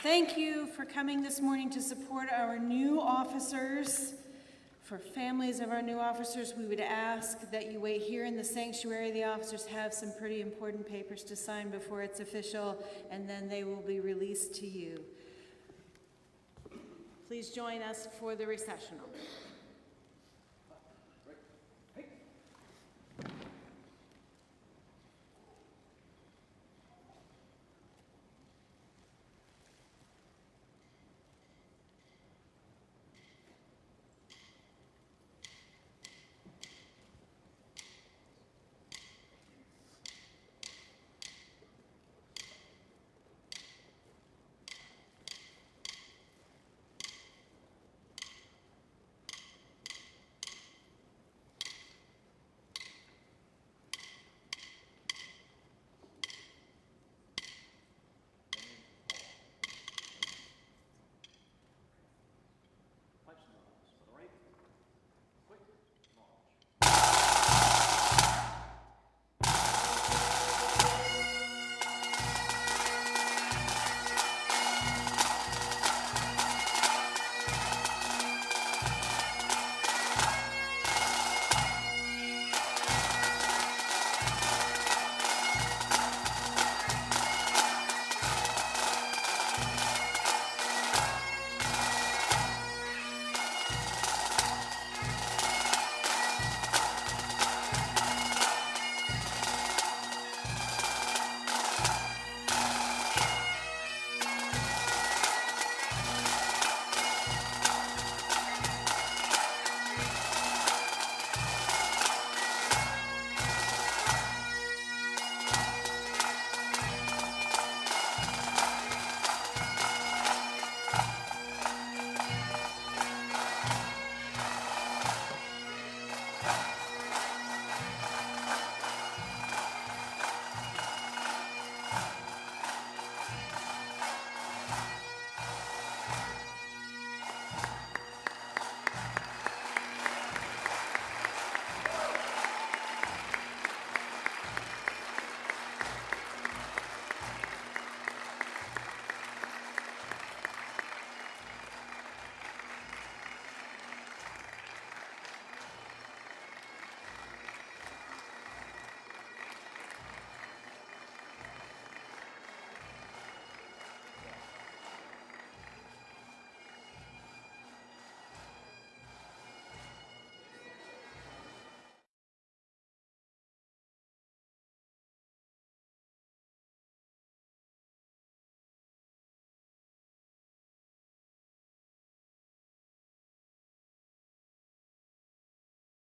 Thank you for coming this morning to support our new officers. For families of our new officers, we would ask that you wait here in the sanctuary. The officers have some pretty important papers to sign before it's official, and then they will be released to you. Please join us for the recessional.